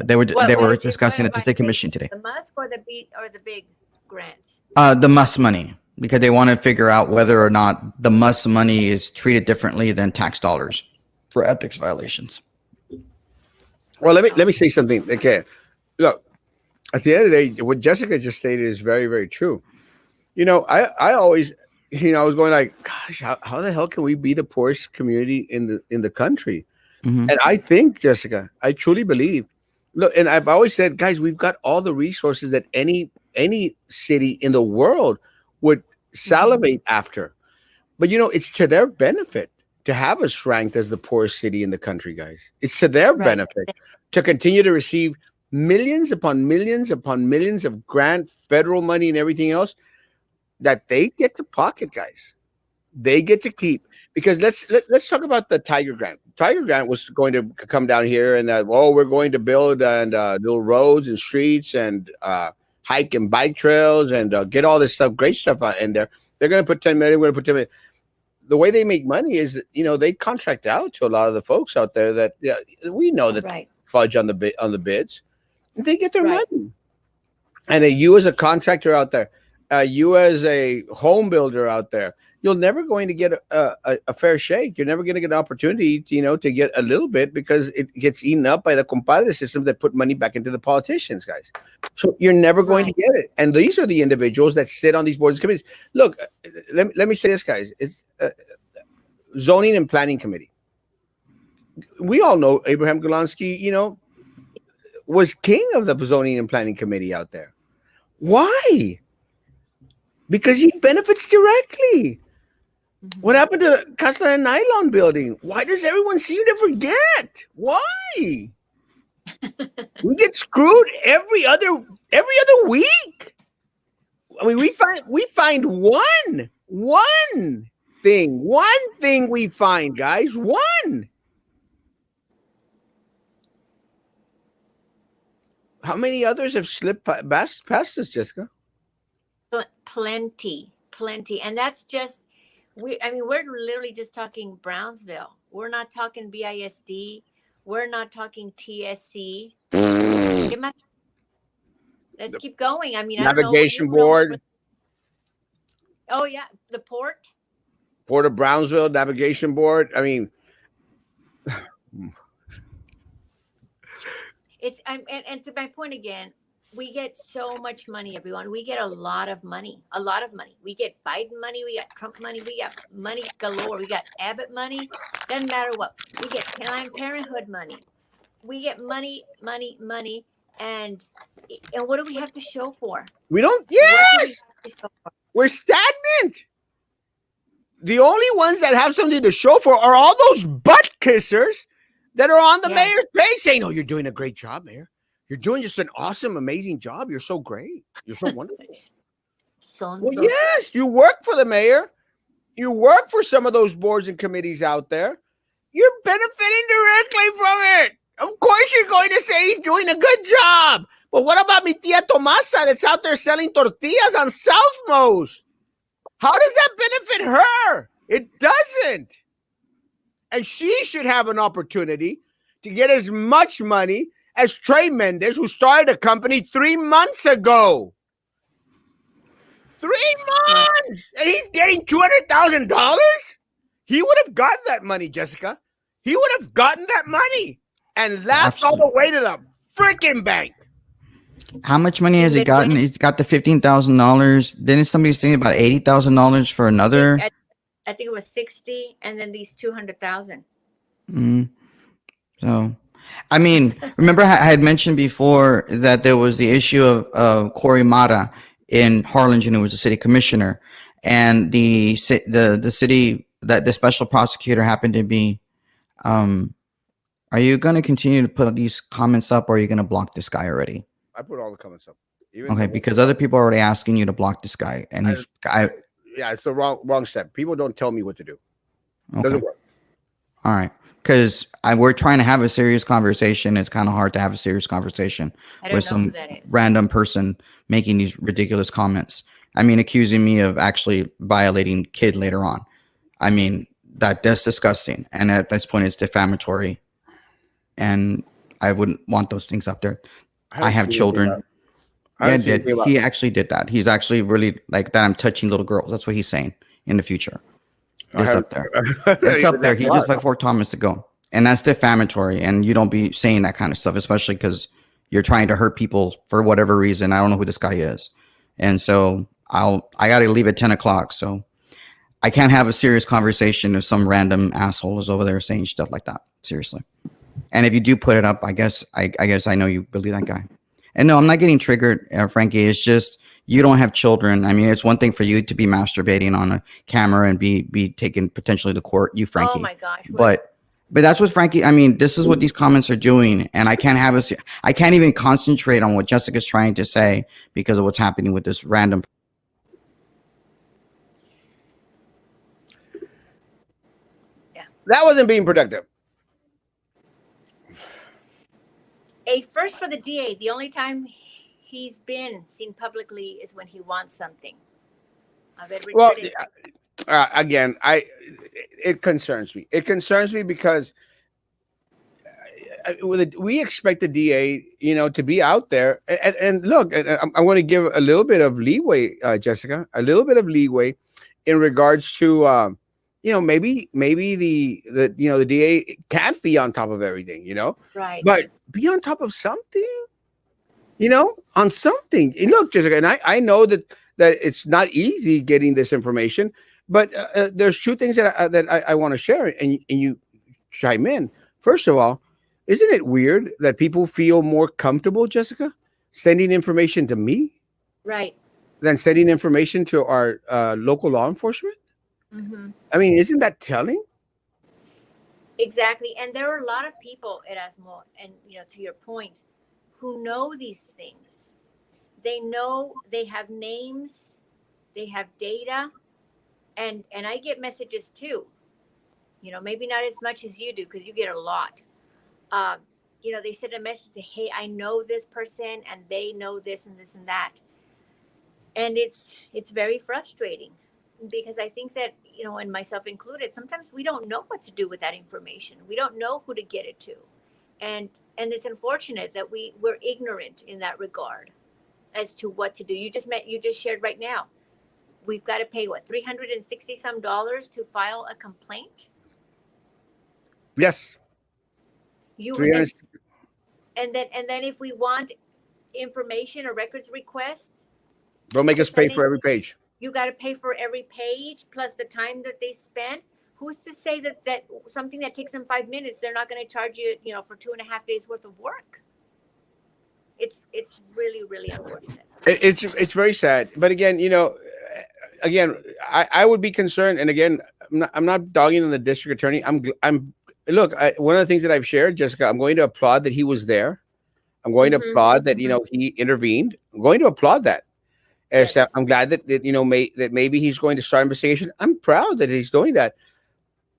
They were discussing at the state commission today. The Musk or the big grants? The Musk money, because they want to figure out whether or not the Musk money is treated differently than tax dollars for ethics violations. Well, let me say something. Okay, look, at the end of the day, what Jessica just stated is very, very true. I always, I was going like, gosh, how the hell can we be the poorest community in the country? And I think, Jessica, I truly believe. Look, and I've always said, guys, we've got all the resources that any city in the world would salivate after. But it's to their benefit to have us ranked as the poorest city in the country, guys. It's to their benefit to continue to receive millions upon millions upon millions of grant, federal money, and everything else that they get to pocket, guys. They get to keep. Because let's talk about the Tiger Grant. Tiger Grant was going to come down here and we're going to build little roads and streets and hike and bike trails and get all this stuff, great stuff out in there. They're going to put 10 million. We're going to put 10 million. The way they make money is, they contract out to a lot of the folks out there that we know that fudge on the bids. They get their money. And you as a contractor out there, you as a home builder out there, you're never going to get a fair shake. You're never going to get an opportunity, to get a little bit, because it gets eaten up by the compadre system that put money back into the politicians, guys. So you're never going to get it. And these are the individuals that sit on these boards and committees. Look, let me say this, guys. It's zoning and planning committee. We all know Abraham Golansky, was king of the zoning and planning committee out there. Why? Because he benefits directly. What happened to the Casa de Nylon building? Why does everyone seem to forget? Why? We get screwed every other week. I mean, we find one thing we find, guys. One. How many others have slipped past us, Jessica? Plenty. And that's just, we're literally just talking Brownsville. We're not talking BISD. We're not talking TSC. Let's keep going. I mean, Navigation Board. Oh, yeah. The Port of Brownsville, Navigation Board. I mean, and to my point again, we get so much money, everyone. We get a lot of money. We get Biden money. We got Trump money. We got money galore. We got Abbott money. Doesn't matter what. We get Planned Parenthood money. We get money. And what do we have to show for? We don't. Yes. We're stagnant. The only ones that have something to show for are all those butt kissers that are on the mayor's page saying, "Oh, you're doing a great job, Mayor. You're doing just an awesome, amazing job. You're so great. You're so wonderful." Well, yes, you work for the mayor. You work for some of those boards and committees out there. You're benefiting directly from it. Of course, you're going to say he's doing a good job. But what about mi tia Tomasa that's out there selling tortillas on Southmost? How does that benefit her? It doesn't. And she should have an opportunity to get as much money as Trey Mendez, who started a company 3 months ago. 3 months! And he's getting $200,000? He would have gotten that money, Jessica. He would have gotten that money. And that's all the way to the freaking bank. How much money has he gotten? He's got the $15,000. Didn't somebody say about $80,000 for another? I think it was 60, and then these 200,000. So, I mean, remember I had mentioned before that there was the issue of Corey Mata in Harlingen, who was the city commissioner, and the city that the special prosecutor happened to be. Are you going to continue to put these comments up, or are you going to block this guy already? I put all the comments up. Okay, because other people are already asking you to block this guy, and it's the wrong step. People don't tell me what to do. Okay. Doesn't work. All right, because we're trying to have a serious conversation. It's kind of hard to have a serious conversation with some random person making these ridiculous comments. I mean, accusing me of actually violating kid later on. I mean, that's disgusting, and at this point, it's defamatory, and I wouldn't want those things up there. I have children. He actually did that. He's actually really like that. I'm touching little girls. That's what he's saying in the future. It's up there. It's up there. He just like Fort Thomas to go. And that's defamatory. And you don't be saying that kind of stuff, especially because you're trying to hurt people for whatever reason. I don't know who this guy is. And so I got to leave at 10 o'clock. So I can't have a serious conversation if some random asshole is over there saying stuff like that. Seriously. And if you do put it up, I guess I know you believe that guy. And no, I'm not getting triggered, Frankie. It's just you don't have children. I mean, it's one thing for you to be masturbating on a camera and be taken potentially to court. You, Frankie. Oh my gosh. But that's what Frankie. I mean, this is what these comments are doing, and I can't even concentrate on what Jessica's trying to say because of what's happening with this random. Yeah, that wasn't being productive. A first for the DA. The only time he's been seen publicly is when he wants something. Well, again, it concerns me. It concerns me because we expect the DA, to be out there. And look, I want to give a little bit of leeway, Jessica, a little bit of leeway in regards to, maybe the DA can't be on top of everything, Right. but be on top of something, on something. And look, Jessica, and I know that it's not easy getting this information, but there's two things that I want to share, and you chime in. First of all, isn't it weird that people feel more comfortable, Jessica, sending information to me, Right, than sending information to our local law enforcement? mm-hmm. I mean, isn't that telling? Exactly. And there are a lot of people, Erasmo, and to your point, who know these things. They know, they have names, they have data, and I get messages too. Maybe not as much as you do, because you get a lot. They send a message, hey, I know this person, and they know this and this and that. And it's very frustrating, because I think that, and myself included, sometimes we don't know what to do with that information. We don't know who to get it to. And it's unfortunate that we're ignorant in that regard as to what to do. You just shared right now, we've got to pay what, $360 some to file a complaint? Yes. And then if we want information or records requests, they'll make us pay for every page. You got to pay for every page plus the time that they spend. Who's to say that something that takes them 5 minutes, they're not going to charge you, for 2.5 days worth of work? It's really, really unfortunate. It's very sad. But again, I would be concerned. And again, I'm not dogging on the district attorney. Look, one of the things that I've shared, Jessica, I'm going to applaud that he was there. I'm going to applaud that, he intervened. I'm going to applaud that. Yes. I'm glad that maybe he's going to start investigation. I'm proud that he's doing that.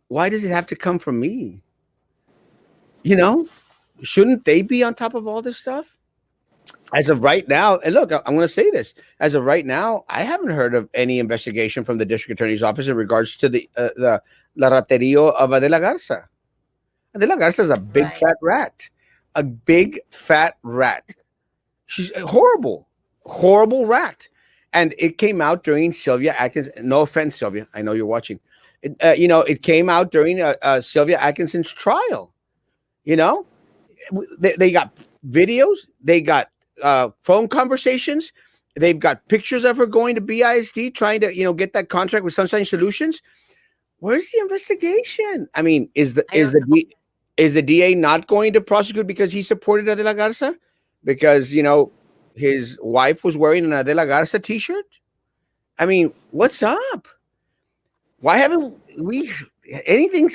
Why does it have to come from me? Shouldn't they be on top of all this stuff? As of right now, and look, I'm going to say this. As of right now, I haven't heard of any investigation from the district attorney's office in regards to the La Raterio of Adela Garza. Adela Garza is a big fat rat. A big fat rat. She's a horrible rat. And it came out during Sylvia Atkins. No offense, Sylvia. I know you're watching. It came out during Sylvia Atkinson's trial. They got videos. They got phone conversations. They've got pictures of her going to BISD trying to, get that contract with Sunshine Solutions. Where's the investigation? I mean, is the DA not going to prosecute because he supported Adela Garza? Because, his wife was wearing an Adela Garza t-shirt? I mean, what's up? Why hasn't anything,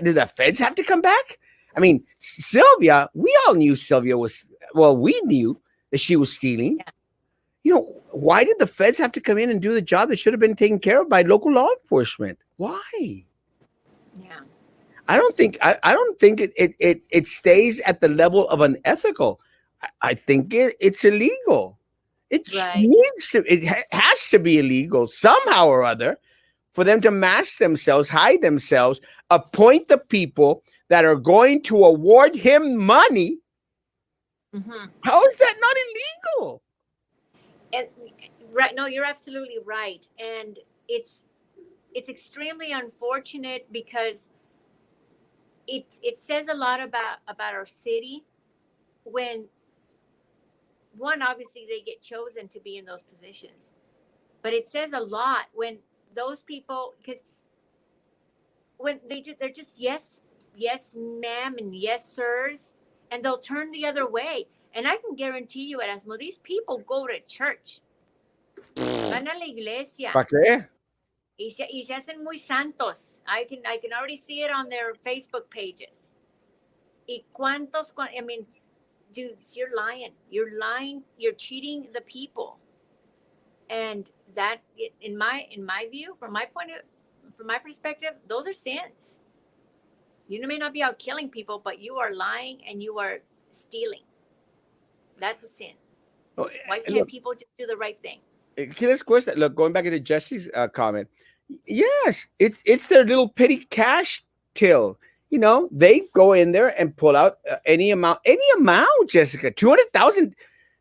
did the feds have to come back? I mean, Sylvia, we all knew Sylvia we knew that she was stealing. Yeah. Why did the feds have to come in and do the job that should have been taken care of by local law enforcement? Why? Yeah. I don't think it stays at the level of unethical. I think it's illegal. It has to be illegal somehow or other for them to mask themselves, hide themselves, appoint the people that are going to award him money. Mm-hmm. How is that not illegal? And right, no, you're absolutely right. And it's extremely unfortunate because it says a lot about our city when, one, obviously they get chosen to be in those positions, but it says a lot when those people, because when they're just yes ma'am and yes sirs, and they'll turn the other way. And I can guarantee you, Erasmo, these people go to church, van a la iglesia. ¿Para qué? Y se hacen muy santos. I can already see it on their Facebook pages. I mean, dudes, you're lying. You're cheating the people. And that, in my view, from my perspective, those are sins. You may not be out killing people, but you are lying and you are stealing. That's a sin. Why can't people just do the right thing? Look, going back into Jesse's comment, yes, it's their little petty cash till. You know, they go in there and pull out any amount, Jessica. 200,000,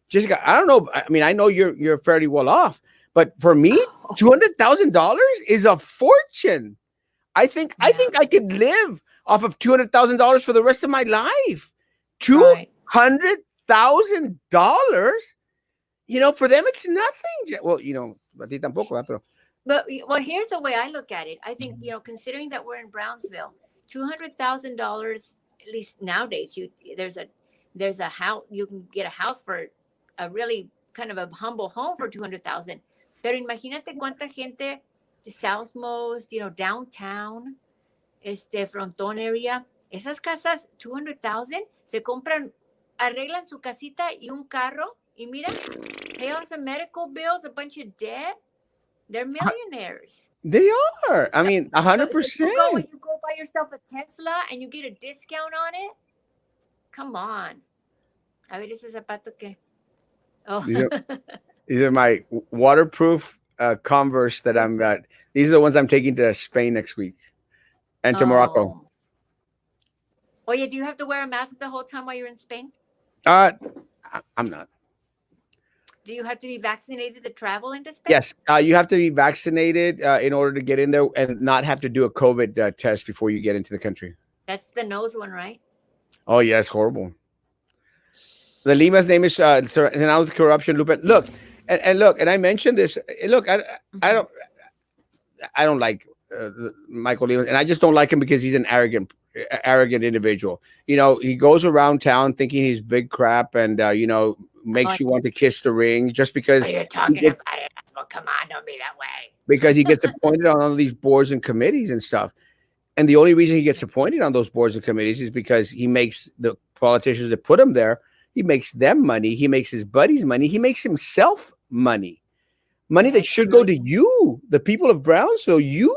Jessica. I don't know. I mean, I know you're fairly well off, but for me, $200,000 is a fortune. I think I could live off of $200,000 for the rest of my life. $200,000. You know, for them it's nothing. Well, you know, a ti tampoco, pero. But well, here's the way I look at it. I think, you know, considering that we're in Brownsville, $200,000, at least nowadays, there's a house, you can get a house for a really kind of a humble home for 200,000. Pero imagínate cuánta gente, Southmost, you know, downtown, frontón area, esas casas, 200,000, se compran, arreglan su casita y un carro, y mira, pay off some medical bills, a bunch of debt. They're millionaires. They are. I mean, 100%. So you go buy yourself a Tesla and you get a discount on it. Come on. A ver ese zapato que. Oh. These are my waterproof Converse that I'm got. These are the ones I'm taking to Spain next week and to Morocco. Oh yeah, do you have to wear a mask the whole time while you're in Spain? I'm not. Do you have to be vaccinated to travel into Spain? Yes, you have to be vaccinated in order to get in there and not have to do a COVID test before you get into the country. That's the nose one, right? Oh, yeah, it's horrible. The Lima's name is surrounded with corruption. Look, and I mentioned this. Look, I don't like Michael Lima, and I just don't like him because he's an arrogant individual. You know, he goes around town thinking he's big crap, and you know, makes you want to kiss the ring just because you're talking about it. Well, come on, don't be that way. Because he gets appointed on all these boards and committees and stuff. And the only reason he gets appointed on those boards and committees is because he makes the politicians that put him there, he makes them money, he makes his buddies money, he makes himself money. Money that should go to you, the people of Brownsville, you.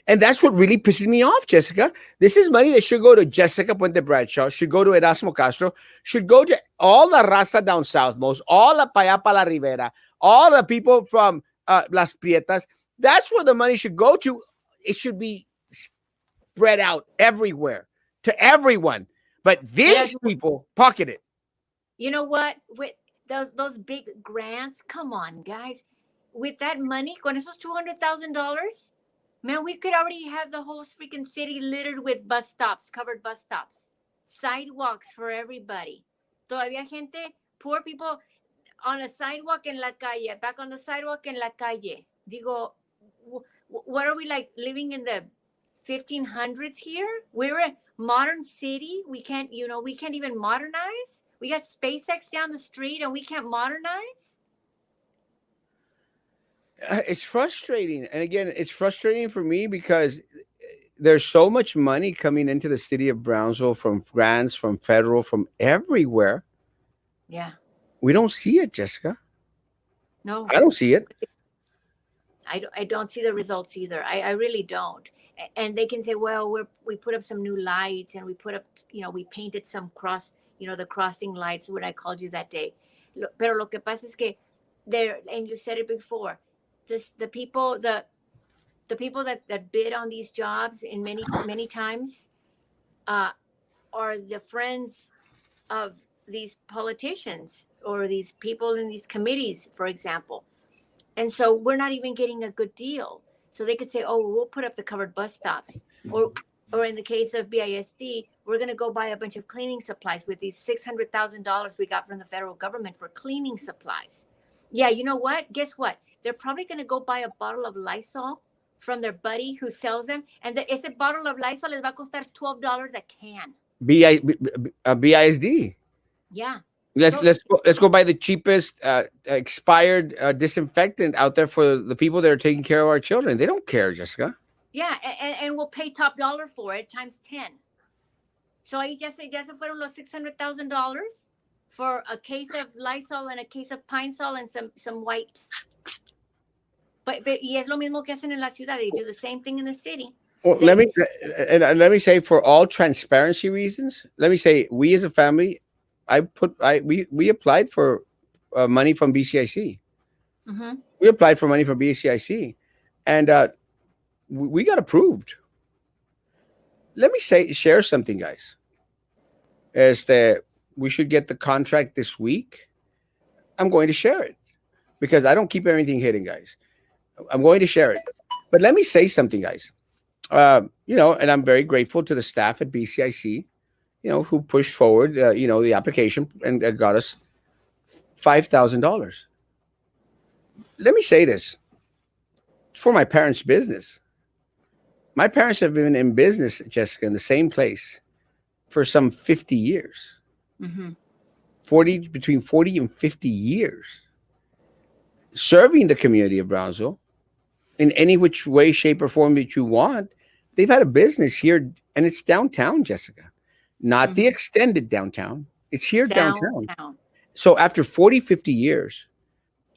And that's what really pisses me off, Jessica. This is money that should go to Jessica Puente Bradshaw, should go to Erasmo Castro, should go to all the raza down southmost, all the Payapa La Rivera, all the people from Las Prietas. That's where the money should go to. It should be spread out everywhere to everyone. But these people pocket it. You know what? With those big grants, come on, guys. With that money, con esos $200,000, man, we could already have the whole freaking city littered with bus stops, covered bus stops, sidewalks for everybody. Todavía gente, poor people on a sidewalk en la calle, back on the sidewalk en la calle. Digo, what are we like, living in the 1500s here? We're a modern city. We can't even modernize. We got SpaceX down the street and we can't modernize. It's frustrating. And again, it's frustrating for me because there's so much money coming into the city of Brownsville from grants, from federal, from everywhere. Yeah. We don't see it, Jessica. No. I don't see it. I don't see the results either. I really don't. And they can say, well, we put up some new lights and we put up, we painted some the crossing lights, what I called you that day. Pero lo que pasa es que and you said it before, the people that bid on these jobs in many times are the friends of these politicians or these people in these committees, for example. And so we're not even getting a good deal. So they could say, oh, we'll put up the covered bus stops. Or in the case of BISD, we're going to go buy a bunch of cleaning supplies with these $600,000 we got from the federal government for cleaning supplies. Yeah, you know what? Guess what? They're probably going to go buy a bottle of Lysol from their buddy who sells them. And ese bottle of Lysol les va a costar $12 a can. BISD. Yeah. Let's go buy the cheapest expired disinfectant out there for the people that are taking care of our children. They don't care, Jessica. Yeah, and we'll pay top dollar for it times 10. So ahí ya se fueron los $600,000 for a case of Lysol and a case of Pine Sol and some wipes. But y es lo mismo que hacen en la ciudad. They do the same thing in the city. Well, let me say, for all transparency reasons, let me say, we as a family, we applied for money from BCIC. Mm-hmm. We applied for money from BCIC, and we got approved. let me share something, guys. Is that we should get the contract this week. I'm going to share it because I don't keep everything hidden, guys. I'm going to share it. But let me say something, guys. And I'm very grateful to the staff at BCIC, who pushed forward, the application and got us $5,000. Let me say this. It's for my parents' business. My parents have been in business, Jessica, in the same place for some 50 years. Mm-hmm. Between 40 and 50 years. Serving the community of Brownsville in any which way, shape, or form that you want. They've had a business here, and it's downtown, Jessica. Not the extended downtown. It's here downtown. So after 40, 50 years,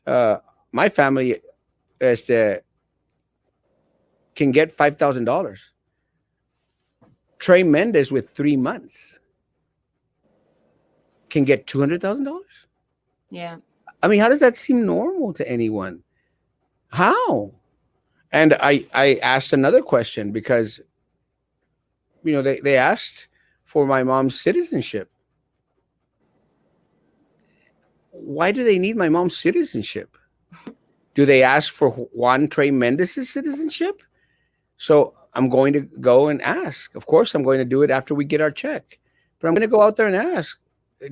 my family can get $5,000. Trey Mendez with 3 months can get $200,000. Yeah. I mean, how does that seem normal to anyone? How? And I asked another question because, they asked for my mom's citizenship. Why do they need my mom's citizenship? Do they ask for Juan Trey Mendez's citizenship? So I'm going to go and ask. Of course, I'm going to do it after we get our check. But I'm going to go out there and ask.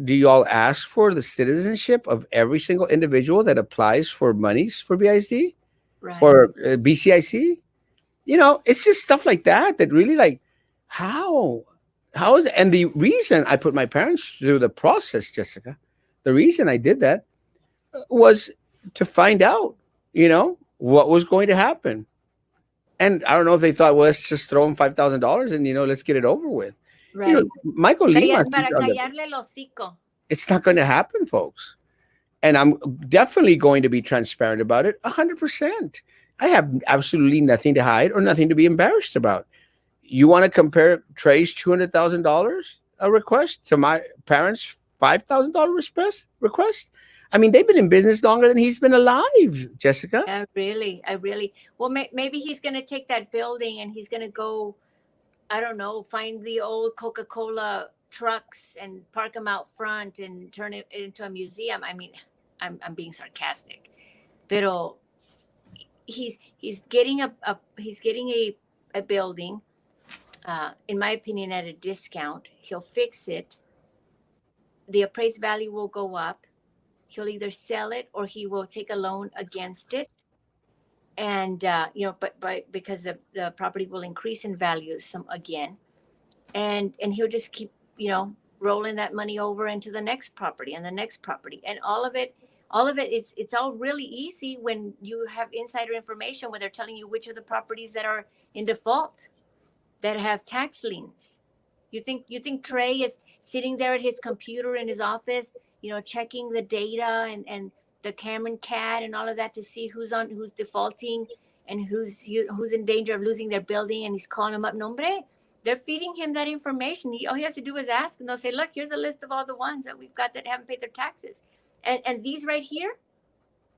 Do you all ask for the citizenship of every single individual that applies for monies for BISD? Right. Or BCIC? It's just stuff like that really how is it? And the reason I put my parents through the process, Jessica, the reason I did that was to find out, what was going to happen. And I don't know if they thought, well, let's just throw them $5,000 and, let's get it over with. Right. Michael Lima. It's not going to happen, folks. And I'm definitely going to be transparent about it 100%. I have absolutely nothing to hide or nothing to be embarrassed about. You want to compare Trey's $200,000 request to my parents' $5,000 request? I mean, they've been in business longer than he's been alive, Jessica. I really. Well, maybe he's going to take that building and he's going to go, I don't know, find the old Coca-Cola trucks and park them out front and turn it into a museum. I mean, I'm being sarcastic, pero he's getting a building, in my opinion, at a discount. He'll fix it. The appraised value will go up. He'll either sell it or he will take a loan against it. And, because the property will increase in value again. And he'll just keep, rolling that money over into the next property and the next property. And all of it it's all really easy when you have insider information, when they're telling you which of the properties that are in default, that have tax liens. You think Trey is sitting there at his computer in his office, checking the data and the Cameron CAD and all of that to see who's defaulting and who's in danger of losing their building, and he's calling them up. No, hombre, they're feeding him that information. All he has to do is ask, and they'll say, look, here's a list of all the ones that we've got that haven't paid their taxes. And these right here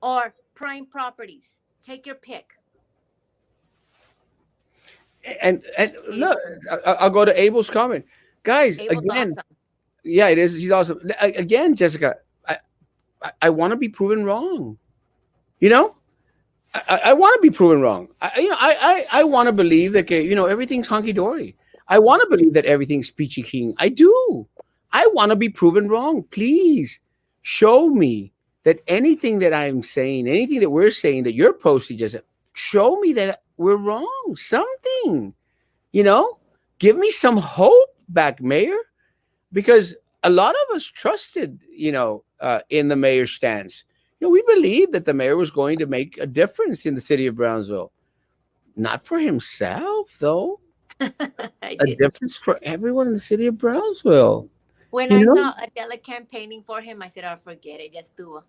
are prime properties. Take your pick. And look, I'll go to Abel's comment. Guys, Abel's again, awesome. Yeah, it is. She's awesome. Again, Jessica, I want to be proven wrong. I want to be proven wrong. I want to believe that, everything's hunky-dory. I want to believe that everything's peachy keen. I do. I want to be proven wrong. Please show me that anything that I'm saying, anything that we're saying, that you're posting, just show me that we're wrong. Something, give me some hope back, Mayor, because a lot of us trusted, in the mayor's stance. We believed that the mayor was going to make a difference in the city of Brownsville. Not for himself, though. A difference for everyone in the city of Brownsville. When I saw Adela campaigning for him, I said, "Oh, forget it, just do it."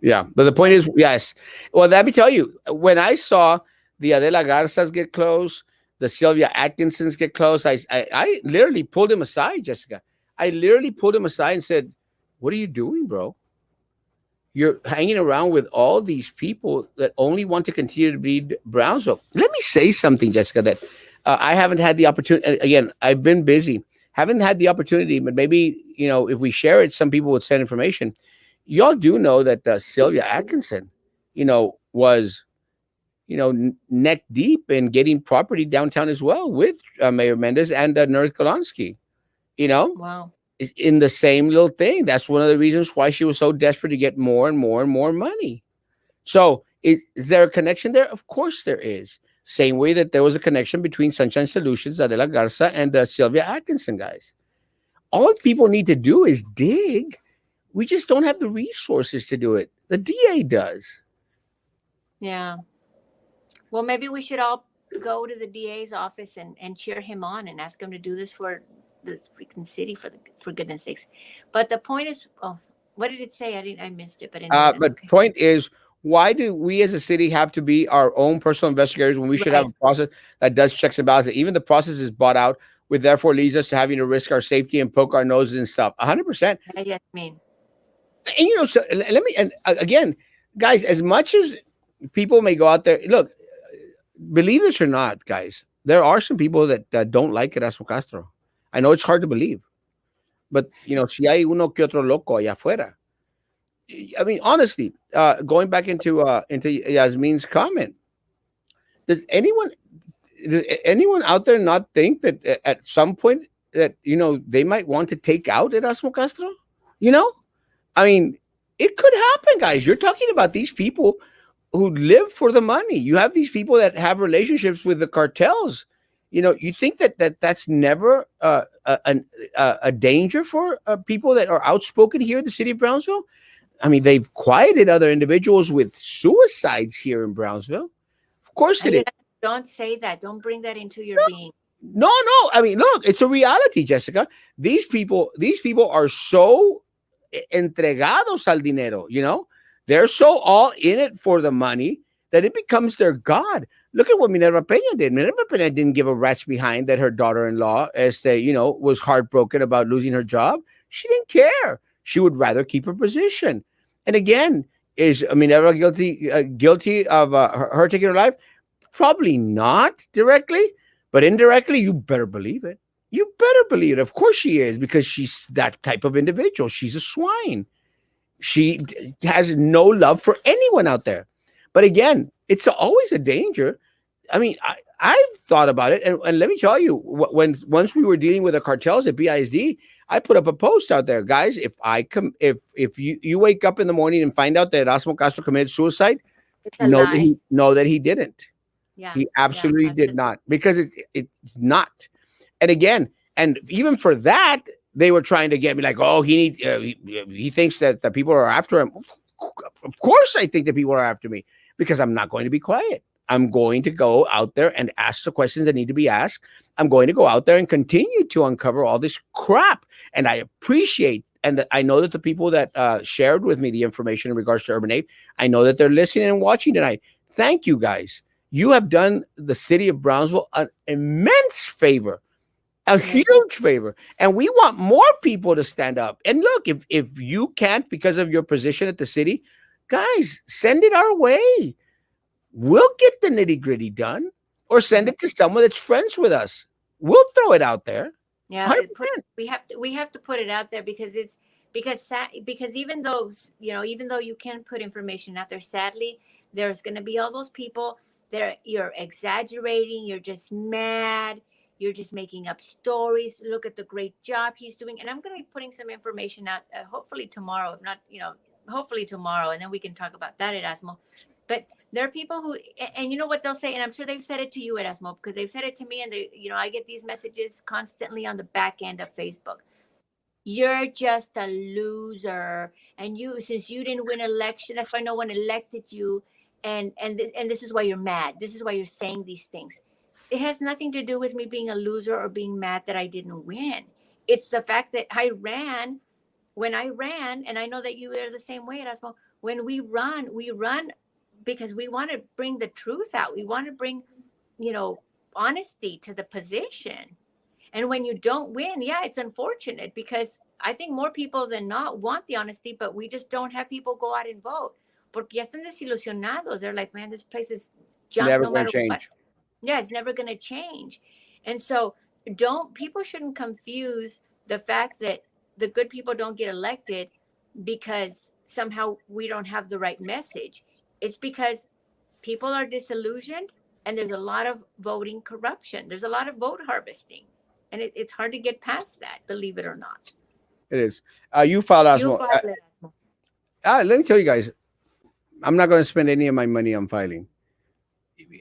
Yeah, but the point is, yes. Well, let me tell you, when I saw the Adela Garzas get close, the Sylvia Atkinsons get close, I literally pulled him aside, Jessica. I literally pulled him aside and said, "What are you doing, bro? You're hanging around with all these people that only want to continue to bleed Brownsville." Let me say something, Jessica, that I haven't had the opportunity. Again, I've been busy. Haven't had the opportunity, but maybe, if we share it, some people would send information. Y'all do know that Sylvia Atkinson, was, neck deep in getting property downtown as well with Mayor Mendez and Nerith Golonsky, Wow. in the same little thing. That's one of the reasons why she was so desperate to get more and more and more money. So is there a connection there? Of course there is. Same way that there was a connection between Sunshine Solutions, Adela Garza, and Sylvia Atkinson, guys. All people need to do is dig. We just don't have the resources to do it. The DA does. Yeah. Well, maybe we should all go to the DA's office and cheer him on and ask him to do this for this freaking city, for goodness sakes. But the point is, what did it say? I missed it. But anyway, okay. Point is, why do we as a city have to be our own personal investigators when we should have a process that does checks and balances? Even the process is bought out, which therefore leads us to having to risk our safety and poke our noses and stuff. 100%. Yes, I mean. And so let me, and again, guys, as much as people may go out there, look, believe this or not, guys, there are some people that don't like Erasmo Castro. I know it's hard to believe, but si hay uno que otro loco allá afuera. I mean, honestly, going back into Yasmin's comment, does anyone out there not think that at some point that they might want to take out Erasmo Castro? I mean, it could happen, guys. You're talking about these people who live for the money. You have these people that have relationships with the cartels. You think that's never a danger for people that are outspoken here in the city of Brownsville? I mean, they've quieted other individuals with suicides here in Brownsville. Of course it is. Don't say that. Don't bring that into your being. No. I mean, look, it's a reality, Jessica. These people are so entregados al dinero, They're so all in it for the money that it becomes their God. Look at what Minerva Peña did. Minerva Peña didn't give a rat's behind that her daughter-in-law, was heartbroken about losing her job. She didn't care. She would rather keep her position. And again, is Minerva guilty of her taking her life? Probably not directly, but indirectly, you better believe it. You better believe it. Of course she is, because she's that type of individual. She's a swine. She has no love for anyone out there. But again, it's always a danger. I mean, I've thought about it, and let me tell you, once we were dealing with the cartels at BISD, I put up a post out there, guys. If you wake up in the morning and find out that Erasmo Castro committed suicide, know that he didn't. Yeah, he absolutely did not, because it's not. And again, and even for that, they were trying to get me like, oh, he thinks that the people are after him. Of course, I think that people are after me, because I'm not going to be quiet. I'm going to go out there and ask the questions that need to be asked. I'm going to go out there and continue to uncover all this crap. And I appreciate, and I know that the people that shared with me the information in regards to Urban 8, I know that they're listening and watching tonight. Thank you, guys. You have done the city of Brownsville an immense favor, a huge favor. And we want more people to stand up. And look, if you can't because of your position at the city, guys, send it our way. We'll get the nitty gritty done, or send it to someone that's friends with us. We'll throw it out there. Yeah, we have to put it out there, because even though you can put information out there, sadly, there's going to be all those people that you're exaggerating. You're just mad. You're just making up stories. Look at the great job he's doing. And I'm going to be putting some information out, hopefully tomorrow, if not, hopefully tomorrow. And then we can talk about that, Erasmo. But there are people who, and you know what they'll say, and I'm sure they've said it to you, Erasmo, because they've said it to me, and I get these messages constantly on the back end of Facebook. You're just a loser, and since you didn't win election, that's why no one elected you, and this is why you're mad. This is why you're saying these things. It has nothing to do with me being a loser or being mad that I didn't win. It's the fact that when I ran, and I know that you are the same way, Erasmo. When we run because we want to bring the truth out. We want to bring, honesty to the position. And when you don't win, it's unfortunate, because I think more people than not want the honesty, but we just don't have people go out and vote. Porque ya están desilusionados. They're like, man, this place is junk. Never going to change. Yeah, it's never going to change. And so people shouldn't confuse the fact that the good people don't get elected because somehow we don't have the right message. It's because people are disillusioned and there's a lot of voting corruption. There's a lot of vote harvesting. And it's hard to get past that, believe it or not. It is. You filed ERASMO. Let me tell you guys, I'm not going to spend any of my money on filing.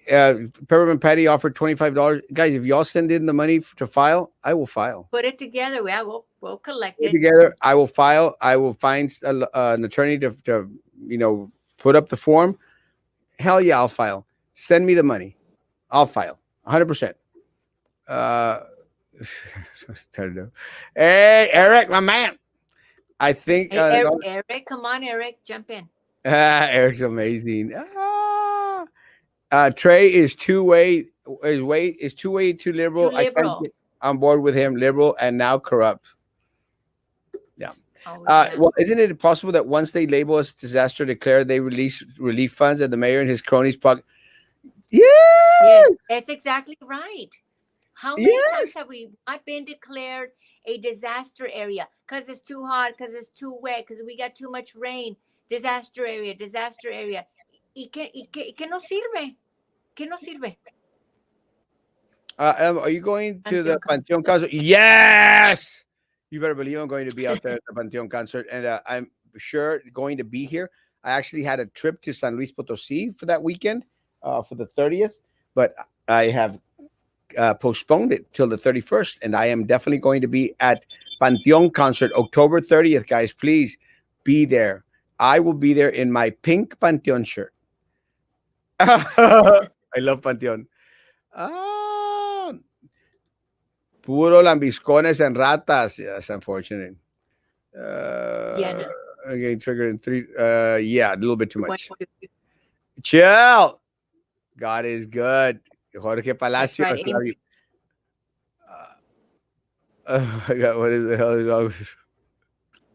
Peppermint Patty offered $25. Guys, if y'all send in the money to file, I will file. Put it together. Yeah, we'll collect it. Together, I will file. I will find an attorney to put up the form. Hell yeah, I'll file. Send me the money. I'll file 100%. Hey, Eric, my man. I think Eric, come on, Eric, jump in. Eric's amazing. Trey is two-way too liberal. I can't get on board with him, liberal and now corrupt. Yeah. Well, isn't it possible that once they label us disaster declared, they release relief funds and the mayor and his cronies pocket? Yes, that's exactly right. How many times have we not been declared a disaster area because it's too hot, because it's too wet, because we got too much rain? Disaster area, disaster area. ¿Y qué nos sirve? ¿Qué nos sirve? Are you going to the Panteon concert? Yes! You better believe I'm going to be out there at the Panteon concert, and I'm sure going to be here. I actually had a trip to San Luis Potosí for that weekend, for the 30th, but I have postponed it till the 31st, and I am definitely going to be at Panteon concert October 30th, guys. Please be there. I will be there in my pink Panteon shirt. I love Panteon. Puro lambiscones and ratas. Yes, unfortunate. No. Okay, triggered in 3. Yeah, a little bit too much. Chill. God is good. Jorge Palacio. Right. Oh my God, what is the hell is wrong with...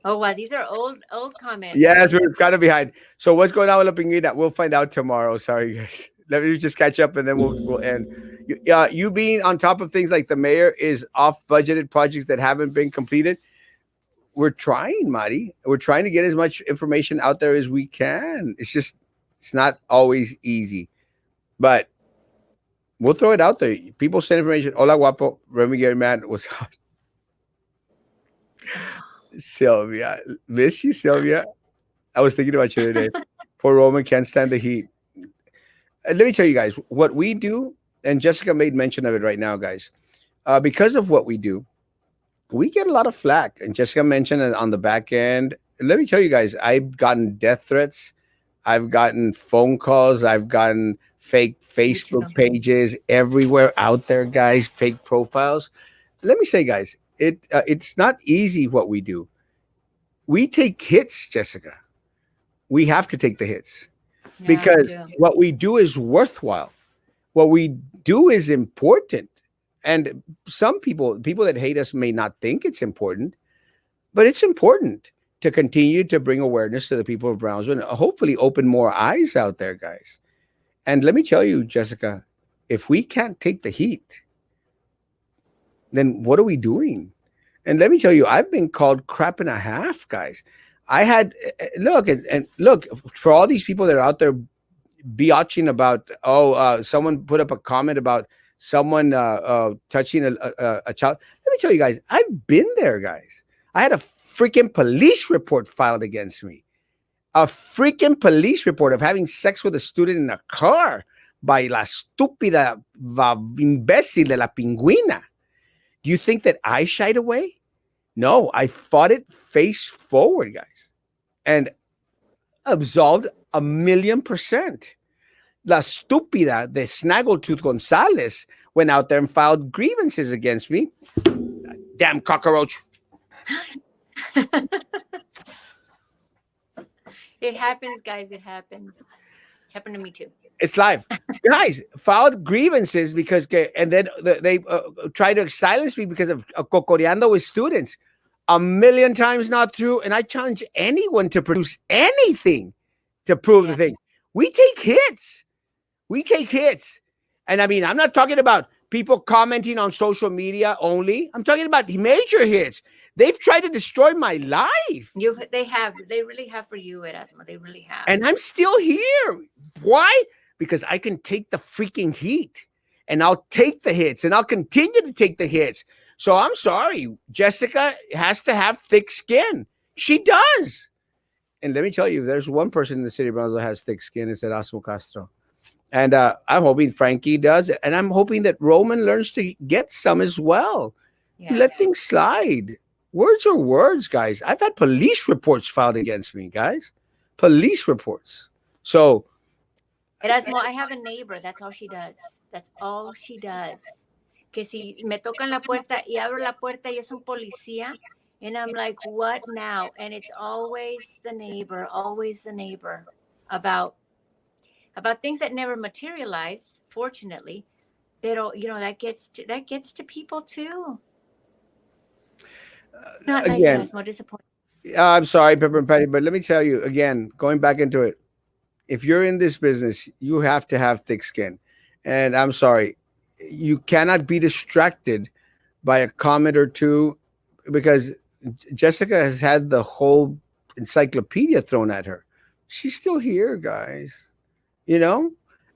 Oh wow, these are old comments. Yes, we're kind of behind. So what's going on with La Pinguina? We'll find out tomorrow. Sorry, guys. Let me just catch up and then we'll end. You being on top of things like the mayor is off budgeted projects that haven't been completed. We're trying, Mari. We're trying to get as much information out there as we can. It's not always easy, but we'll throw it out there. People send information. Hola, guapo. Remy Gary, man, was hot. Sylvia, miss you, Sylvia. I was thinking about you today. Poor Roman can't stand the heat. Let me tell you guys what we do, and Jessica made mention of it right now, guys. Because of what we do, we get a lot of flack. And Jessica mentioned it on the back end. Let me tell you guys, I've gotten death threats. I've gotten phone calls. I've gotten fake Facebook pages everywhere out there, guys, fake profiles. Let me say, guys, it's not easy what we do. We take hits, Jessica. We have to take the hits because what we do is worthwhile. What we do is important. And some people that hate us may not think it's important, but it's important to continue to bring awareness to the people of Brownsville and hopefully open more eyes out there, guys. And let me tell you, Jessica, if we can't take the heat, then what are we doing? And let me tell you, I've been called crap and a half, guys. I had look for all these people that are out there biatching about, someone put up a comment about someone touching a child. Let me tell you guys, I've been there, guys. I had a freaking police report filed against me. A freaking police report of having sex with a student in a car by la estúpida imbécil de la Pingüina. Do you think that I shied away? No, I fought it face forward, guys, and absolved 1,000,000%. La estúpida de Snaggletooth Gonzalez went out there and filed grievances against me. Damn cockroach. It happens, guys. It happens. It's happened to me too. It's live. Guys filed grievances because, and then they tried to silence me because of cocoreando with students. 1,000,000 times not true. And I challenge anyone to produce anything to prove the thing. We take hits. And I mean, I'm not talking about people commenting on social media only. I'm talking about major hits. They've tried to destroy my life. They really have for you, Erasmo. They really have. And I'm still here. Why? Because I can take the freaking heat, and I'll take the hits, and I'll continue to take the hits. So I'm sorry. Jessica has to have thick skin. She does. And let me tell you, there's one person in the city of Brownsville that has thick skin. It's Erasmo Castro. And I'm hoping Frankie does. And I'm hoping that Roman learns to get some as well. Yeah. Let things slide. Words are words, guys. I've had police reports filed against me, guys. Police reports. So. Erasmo, I have a neighbor. That's all she does. That's all she does. Que si me tocan la puerta y abro la puerta y es un policía. And I'm like, what now? And it's always the neighbor about things that never materialize, fortunately. Pero, that gets to people too. Not again, nice, more disappointing. I'm sorry, Pepper and Patty, but let me tell you again, going back into it, if you're in this business, you have to have thick skin. And I'm sorry, you cannot be distracted by a comment or two, because Jessica has had the whole encyclopedia thrown at her. She's still here, guys. I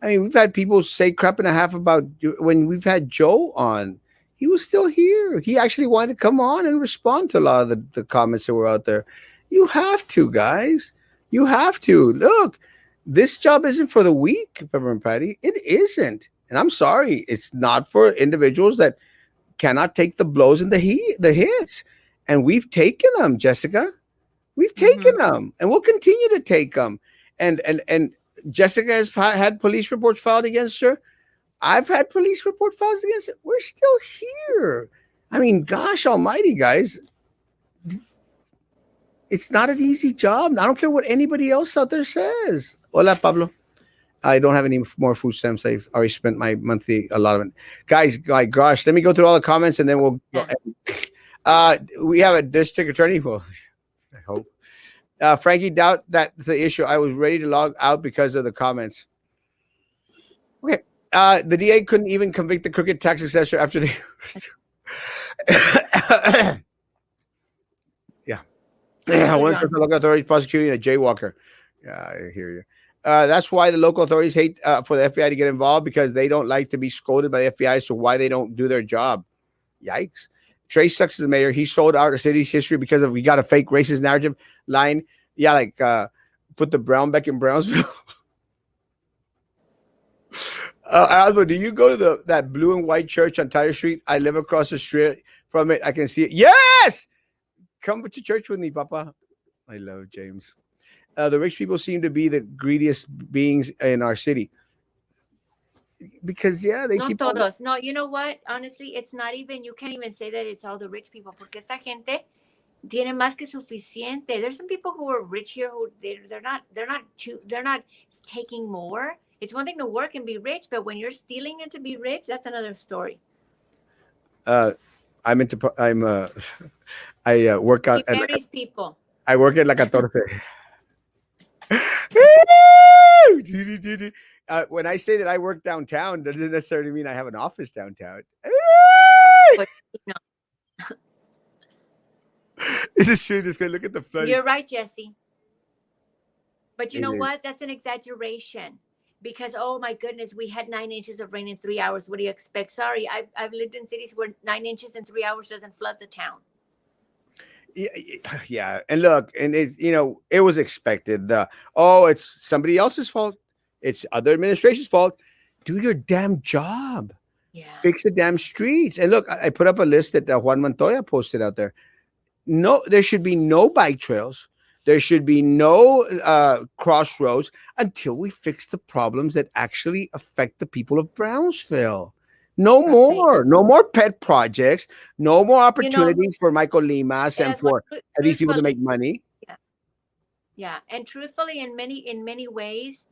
mean, we've had people say crap and a half about when we've had Joe on. He was still here. He actually wanted to come on and respond to a lot of the comments that were out there. You have to, guys. You have to. Look, this job isn't for the weak, Pepper and Patty. It isn't. And I'm sorry. It's not for individuals that cannot take the blows and the hits. And we've taken them, Jessica. We've taken them. And we'll continue to take them. And Jessica has had police reports filed against her. I've had police report files against it. We're still here. I mean, gosh almighty, guys. It's not an easy job. I don't care what anybody else out there says. Hola, Pablo. I don't have any more food stamps. I've already spent my monthly allotment. Guys, my gosh, let me go through all the comments and then we'll go. We have a district attorney. Well, I hope. Frankie, doubt that's the issue. I was ready to log out because of the comments. Okay. The DA couldn't even convict the crooked tax assessor after they. One person local authorities prosecuting a jaywalker. Yeah, I hear you. That's why the local authorities hate for the FBI to get involved, because they don't like to be scolded by the FBI as to why they don't do their job. Yikes. Trey sucks as mayor. He sold out the city's history because we got a fake racist narrative line. Yeah, like put the brown back in Brownsville. Aldo, do you go to that blue and white church on Tyler Street? I live across the street from it. I can see it. Yes! Come to church with me, Papa. I love James. The rich people seem to be the greediest beings in our city. Because, yeah, they keep... todos. No, you know what? Honestly, it's not even... You can't even say that it's all the rich people. Porque esta gente tiene más que suficiente. There's some people who are rich here who they're not taking more. It's one thing to work and be rich, but when you're stealing it to be rich, that's another story. I work out at these people. I work at La Catorce. When I say that I work downtown, doesn't necessarily mean I have an office downtown. But, no. This is true. Just look at the flood. You're right, Jesse. But you know what? That's an exaggeration. Because, oh my goodness, we had 9 inches of rain in 3 hours. What do you expect? Sorry, I've lived in cities where 9 inches in 3 hours doesn't flood the town. Yeah. And look, and it was expected. It's somebody else's fault. It's other administration's fault. Do your damn job. Yeah. Fix the damn streets. And look, I put up a list that Juan Montoya posted out there. No, there should be no bike trails. There should be no crossroads until we fix the problems that actually affect the people of Brownsville. No more pet projects. No more opportunities for Michael Limas and for these people to make money. Yeah. And truthfully, in many ways,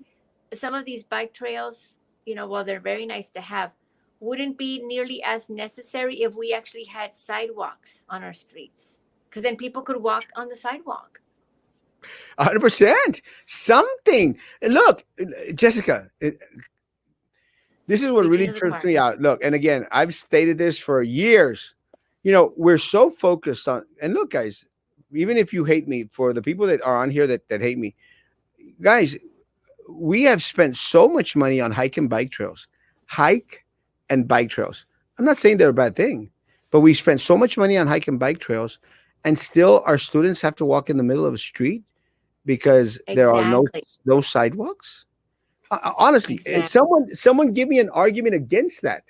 some of these bike trails, while they're very nice to have, wouldn't be nearly as necessary if we actually had sidewalks on our streets, because then people could walk on the sidewalk. 100%. Something. Look, Jessica, This is what really trips me out. Look, and again, I've stated this for years. You know, we're so focused on, and look, guys, even if you hate me, for the people that are on here that hate me, guys, we have spent so much money on hike and bike trails. I'm not saying they're a bad thing, but we spent so much money on hike and bike trails, and still our students have to walk in the middle of a street because there are no sidewalks. Honestly, and someone give me an argument against that.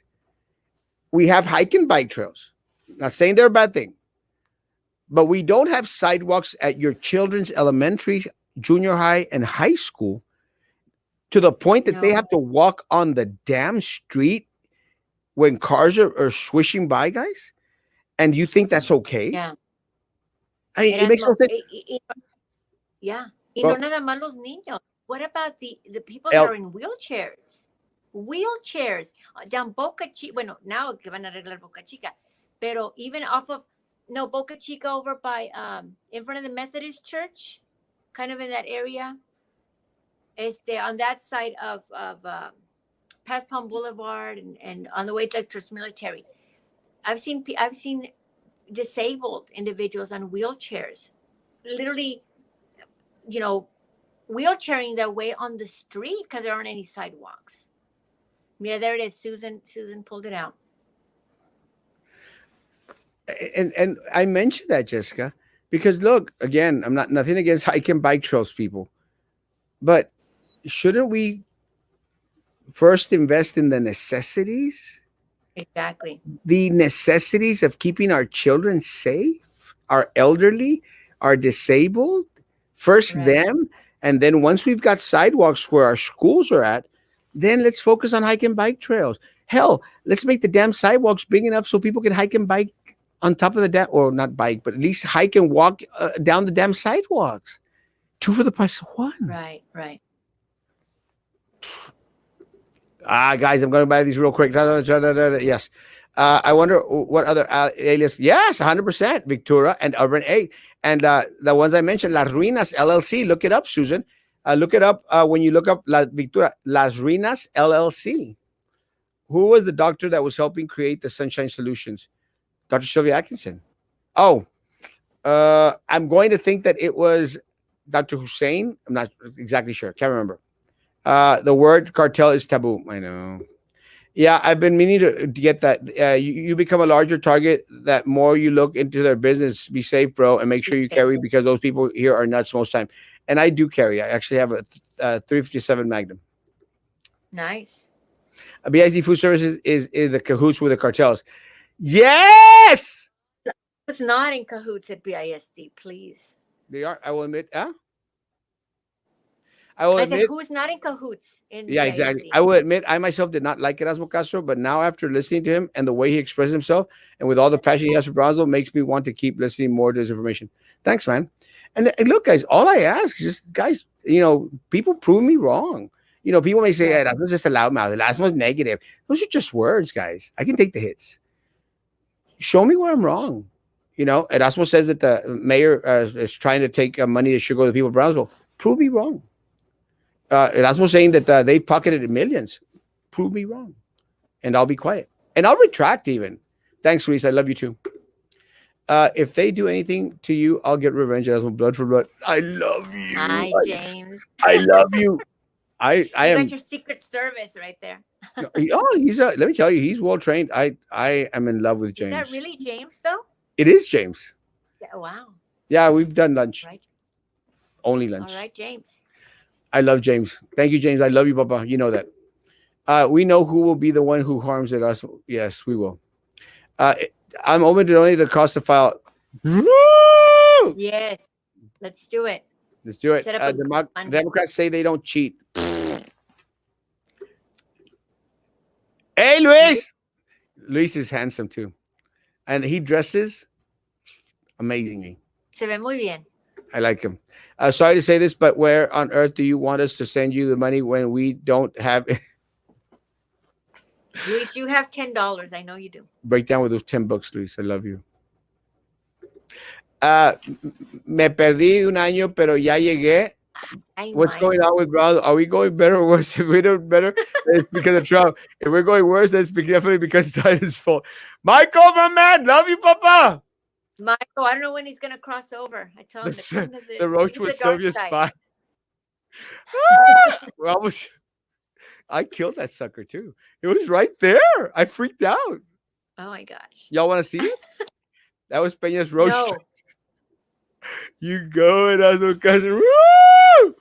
We have hike and bike trails. Not saying they're a bad thing, but we don't have sidewalks at your children's elementary, junior high, and high school to the point that they have to walk on the damn street when cars are swishing by, guys. And you think that's okay? Yeah. I mean, it makes no sense. Yeah. Y no nada más los niños. What about the people that are in wheelchairs? Wheelchairs down Boca Chica. Bueno, now que van a arreglar Boca Chica, pero even off of Boca Chica over by in front of the Methodist Church, kind of in that area. On that side of past Palm Boulevard and on the way to Trust Military, I've seen disabled individuals on wheelchairs, literally, wheelchairing their way on the street because there aren't any sidewalks. Yeah, there it is. Susan pulled it out. And I mentioned that, Jessica, because look, again, I'm nothing against hike and bike trails, people, but shouldn't we first invest in the necessities? Exactly. The necessities of keeping our children safe, our elderly, our disabled, first them. And then once we've got sidewalks where our schools are at, then let's focus on hike and bike trails. Hell, let's make the damn sidewalks big enough so people can hike and bike on top of the damn, or not bike, but at least hike and walk down the damn sidewalks. 2 for the price of 1. Right. Guys, I'm going to buy these real quick. Yes. I wonder what other alias. Yes, 100%. Victoria and Urban 8. And the ones I mentioned, Las Ruinas LLC. Look it up, Susan. Look it up when you look up Victoria, Las Ruinas LLC. Who was the doctor that was helping create the Sunshine Solutions? Dr. Sylvia Atkinson. Oh, I'm going to think that it was Dr. Hussein. I'm not exactly sure. Can't remember. The word cartel is taboo. I know. Yeah, I've been meaning to get that. You become a larger target that more you look into their business. Be safe, bro, and make sure you carry, because those people here are nuts most time. And I do carry. I actually have a 357 Magnum. Nice. BIZ Food Services is the cahoots with the cartels. Yes! It's not in cahoots at BISD, please. They are. I will admit. I said, who's not in cahoots? Yeah, BISD? Exactly. I will admit, I myself did not like Erasmo Castro, but now after listening to him and the way he expressed himself and with all the passion he has for Brownsville, makes me want to keep listening more to his information. Thanks, man. And look, guys, all I ask is just, guys, people prove me wrong. People may say, Erasmo's just a loudmouth. Erasmo's negative. Those are just words, guys. I can take the hits. Show me where I'm wrong. Erasmo says that the mayor is trying to take money that should go to the people of Brownsville. Prove me wrong. Erasmo saying that they've pocketed millions. Prove me wrong. And I'll be quiet. And I'll retract even. Thanks, Luis. I love you too. If they do anything to you, I'll get revenge. Erasmo, blood for blood. I love you. Hi, James. I love you. I am. Got your Secret Service right there. He's let me tell you, he's well trained. I am in love with James. Is that really James though? It is James. Yeah, wow. Yeah, we've done lunch. Right. Only lunch. All right, James. I love James. Thank you, James. I love you, Papa. You know that. We know who will be the one who harms us. Yes, we will. I'm open to only the cost to file. Yes, let's do it. Let's do it. Democrats say they don't cheat. Hey, Luis. Luis is handsome too, and he dresses amazingly. Se ve muy bien. I like him. Sorry to say this, but where on earth do you want us to send you the money when we don't have it? Luis, you have $10. I know you do. Break down with those $10, Luis. I love you. Me perdí un año, pero ya llegué. What's going on with Brown? Are we going better or worse? If we do better, it's because of Trump. If we're going worse, then it's definitely because it's Biden's fault. Michael, my man, love you, Papa. Michael, I don't know when he's gonna cross over. I tell him to come to the roach was Sylvia's spy. I killed that sucker too. It was right there. I freaked out. Oh my gosh. Y'all want to see it? That was Peña's roach. No. You go, and Erasmo cousin. Woo!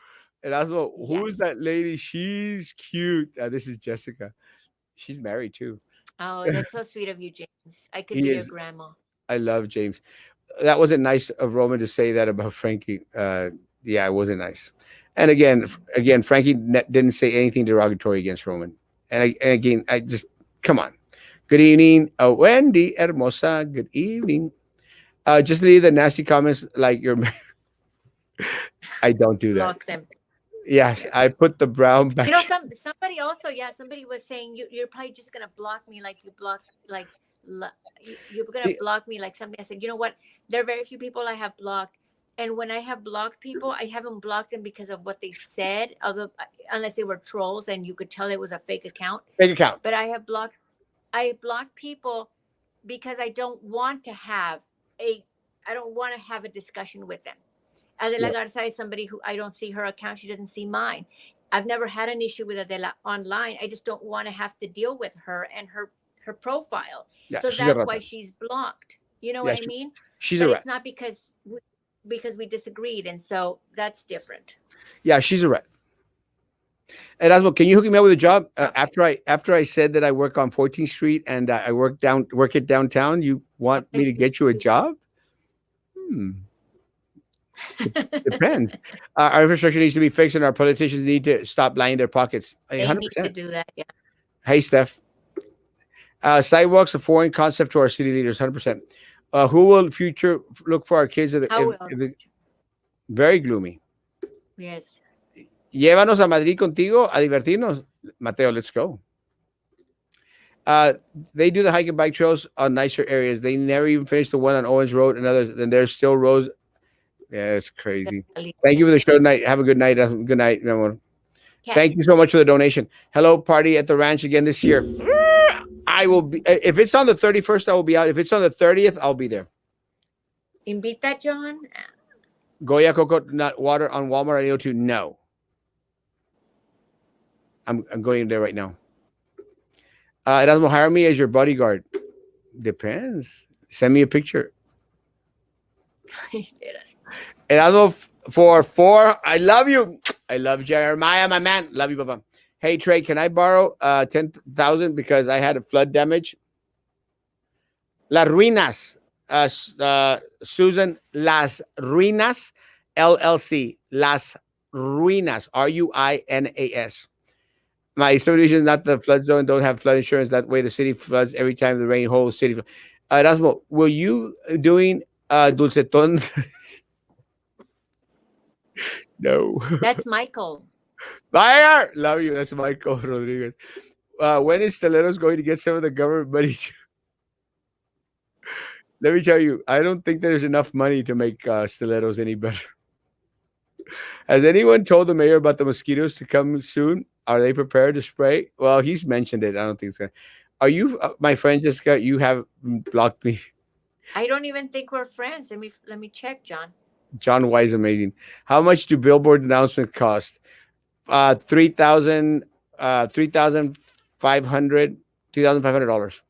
And Erasmo, who's that lady? She's cute. This is Jessica. She's married too. Oh, that's so sweet of you, James. I could be your grandma. I love James. That wasn't nice of Roman to say that about Frankie. Yeah, it wasn't nice. And again, Frankie didn't say anything derogatory against Roman. And again, I just, come on. Good evening, Wendy Hermosa. Good evening. Just leave the nasty comments like you're. I don't do that. Block them. Yes, I put the brown back. You know, somebody also, somebody was saying you're probably just gonna block me like you block you're gonna block me like something. I said, you know what? There are very few people I have blocked. And when I have blocked people, I haven't blocked them because of what they said, unless they were trolls and you could tell it was a fake account. Fake account. But I blocked people because I don't want to have a discussion with them. Adela Garza is somebody who I don't see her account. She doesn't see mine. I've never had an issue with Adela online. I just don't want to have to deal with her and her profile. Yeah, so that's why she's blocked. You know what I mean? She's but it's not because we disagreed, and so that's different. Yeah, she's a rat. And Erasmo, can you hook me up with a job? After I said that I work on 14th Street and I work it downtown, you want me to get you a job? Depends. Our infrastructure needs to be fixed, and our politicians need to stop lining their pockets. 100%. They need to do that. Yeah. Hey, Steph. Sidewalks a foreign concept to our city leaders. 100%. Who will future look for our kids? Very gloomy. Yes. Llévanos a Madrid contigo a divertirnos. Mateo, let's go. They do the hike and bike trails on nicer areas. They never even finished the one on Owens Road and others. And there's still roads. Yeah, it's crazy. Thank you for the show tonight. Have a good night. Good night, everyone. Thank you so much for the donation. Hello, party at the ranch again this year. I will be. If it's on the 31st, I will be out. If it's on the 30th, I'll be there. Invita, John. Goya coconut water on Walmart. I know to no. I'm going there right now. It doesn't hire me as your bodyguard. Depends. Send me a picture. And I know for 4. I love you. I love Jeremiah, my man. Love you, Papa. Hey Trey, can I borrow 10,000 because I had a flood damage? Las Ruinas, Susan, Las Ruinas, LLC, Las Ruinas, RUINAS. My subdivision is not the flood zone. Don't have flood insurance. That way, the city floods every time the rain. Whole city. Erasmo, were you doing Dulceton? No. That's Michael. Fire! Love you. That's Michael Rodriguez. When is Stilettos going to get some of the government money? Let me tell you, I don't think there's enough money to make Stilettos any better. Has anyone told the mayor about the mosquitoes to come soon? Are they prepared to spray? Well, he's mentioned it. I don't think it's going to. Are you, my friend Jessica, you have blocked me. I don't even think we're friends. Let me check, John. John Wise, amazing. How much do billboard announcements cost? $3,500.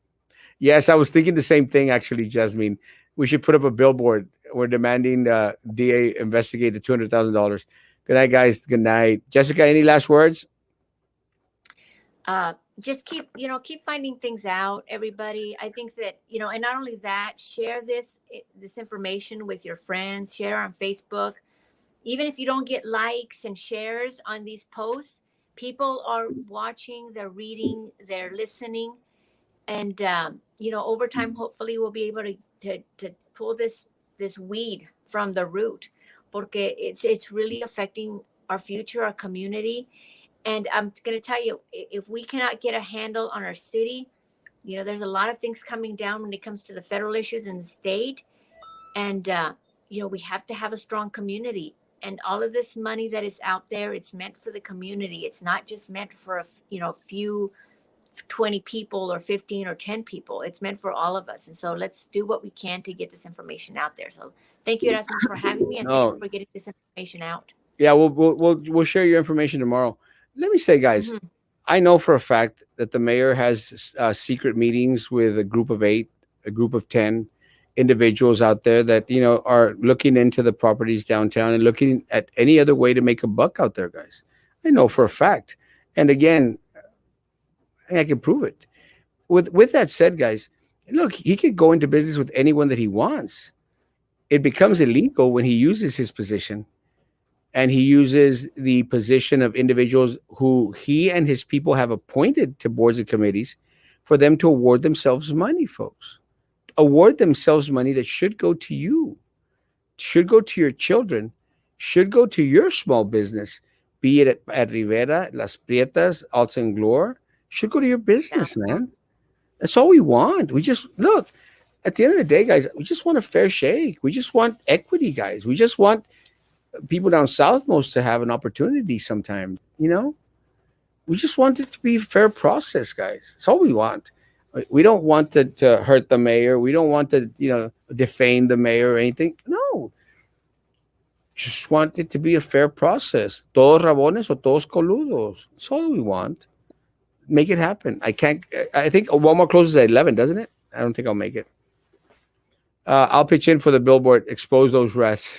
Yes, I was thinking the same thing, actually, Jasmine. We should put up a billboard. We're demanding DA investigate the $200,000. Good night, guys. Good night. Jessica, any last words? Just keep finding things out, everybody. I think that, and not only that, share this information with your friends, share on Facebook. Even if you don't get likes and shares on these posts, people are watching, they're reading, they're listening. And, over time, hopefully we'll be able to pull this weed from the root, porque it's really affecting our future, our community. And I'm going to tell you, if we cannot get a handle on our city, there's a lot of things coming down when it comes to the federal issues in the state. And, we have to have a strong community. And all of this money that is out there, it's meant for the community. It's not just meant for a few 20 people or 15 or 10 people. It's meant for all of us. And so let's do what we can to get this information out there. So thank you, Erasmo, for having me, and thank you for getting this information out. Yeah, we'll share your information tomorrow. Let me say, guys, I know for a fact that the mayor has secret meetings with a group of 8, a group of 10 individuals out there that, are looking into the properties downtown and looking at any other way to make a buck out there, guys. I know for a fact. And again, I can prove it. With that said, guys, look, he could go into business with anyone that he wants. It becomes illegal when he uses his position, and he uses the position of individuals who he and his people have appointed to boards and committees for them to award themselves money, folks. Award themselves money that should go to you, should go to your children, should go to your small business, be it at Rivera, Las Prietas, Alta and Glore, should go to your business, man. That's all we want. We just, look, at the end of the day, guys, we just want a fair shake. We just want equity, guys. We just want people down south most to have an opportunity sometime, We just want it to be a fair process, guys. That's all we want. We don't want to hurt the mayor. We don't want to, defame the mayor or anything. No. Just want it to be a fair process. Todos rabones o todos coludos. That's all we want. Make it happen. I think Walmart closes at 11, doesn't it? I don't think I'll make it. I'll pitch in for the billboard. Expose those rats.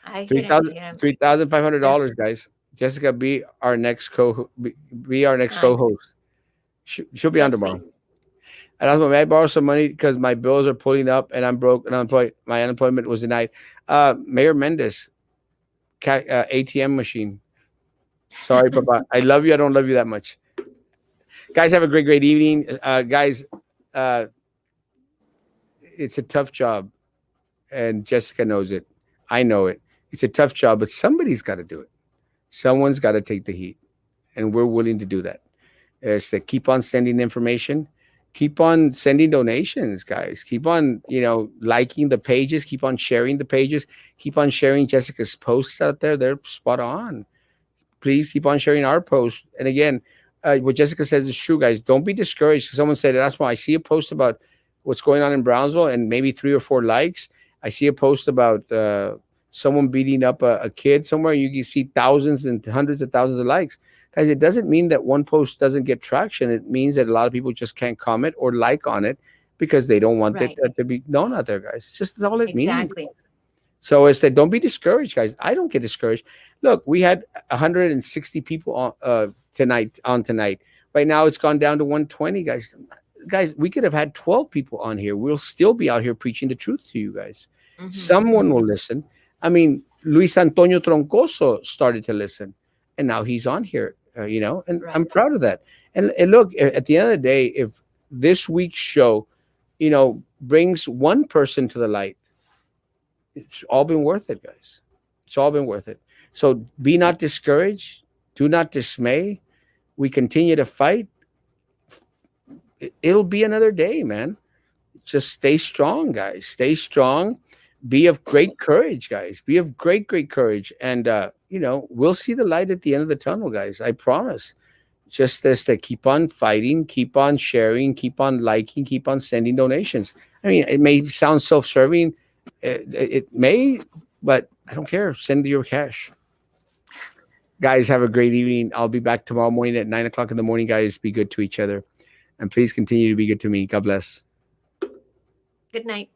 $3,500, guys. Jessica, be our next co-host. She'll be on tomorrow. And I was, may I borrow some money because my bills are pulling up and I'm broke and unemployed. My unemployment was denied. Mayor Mendez, ATM machine. Sorry, Papa. I love you. I don't love you that much. Guys, have a great evening. Guys, it's a tough job, and Jessica knows it. I know it. It's a tough job, but somebody's got to do it. Someone's got to take the heat, and we're willing to do that. Is to keep on sending information, keep on sending donations, guys. Keep on, liking the pages, keep on sharing the pages, keep on sharing Jessica's posts out there. They're spot on. Please keep on sharing our posts. And again, what Jessica says is true, guys. Don't be discouraged. Someone said, that's why I see a post about what's going on in Brownsville and maybe 3 or 4 likes. I see a post about someone beating up a kid somewhere. You can see thousands and hundreds of thousands of likes. Guys, it doesn't mean that one post doesn't get traction. It means that a lot of people just can't comment or like on it because they don't want it to be known out there, guys. It's just all it means. So it's that don't be discouraged, guys. I don't get discouraged. Look, we had 160 people tonight. Right now, it's gone down to 120, guys. Guys, we could have had 12 people on here. We'll still be out here preaching the truth to you guys. Mm-hmm. Someone will listen. I mean, Luis Antonio Troncoso started to listen, and now he's on here, and I'm proud of that. And look, at the end of the day, if this week's show, brings one person to the light, it's all been worth it, guys. It's all been worth it. So be not discouraged. Do not dismay. We continue to fight. It'll be another day, man. Just stay strong, guys. Stay strong. Be of great courage, guys. Be of great courage. And, we'll see the light at the end of the tunnel, guys. I promise. Just as to keep on fighting, keep on sharing, keep on liking, keep on sending donations. I mean, it may sound self-serving. It may, but I don't care. Send your cash. Guys, have a great evening. I'll be back tomorrow morning at 9:00 in the morning, guys. Be good to each other. And please continue to be good to me. God bless. Good night.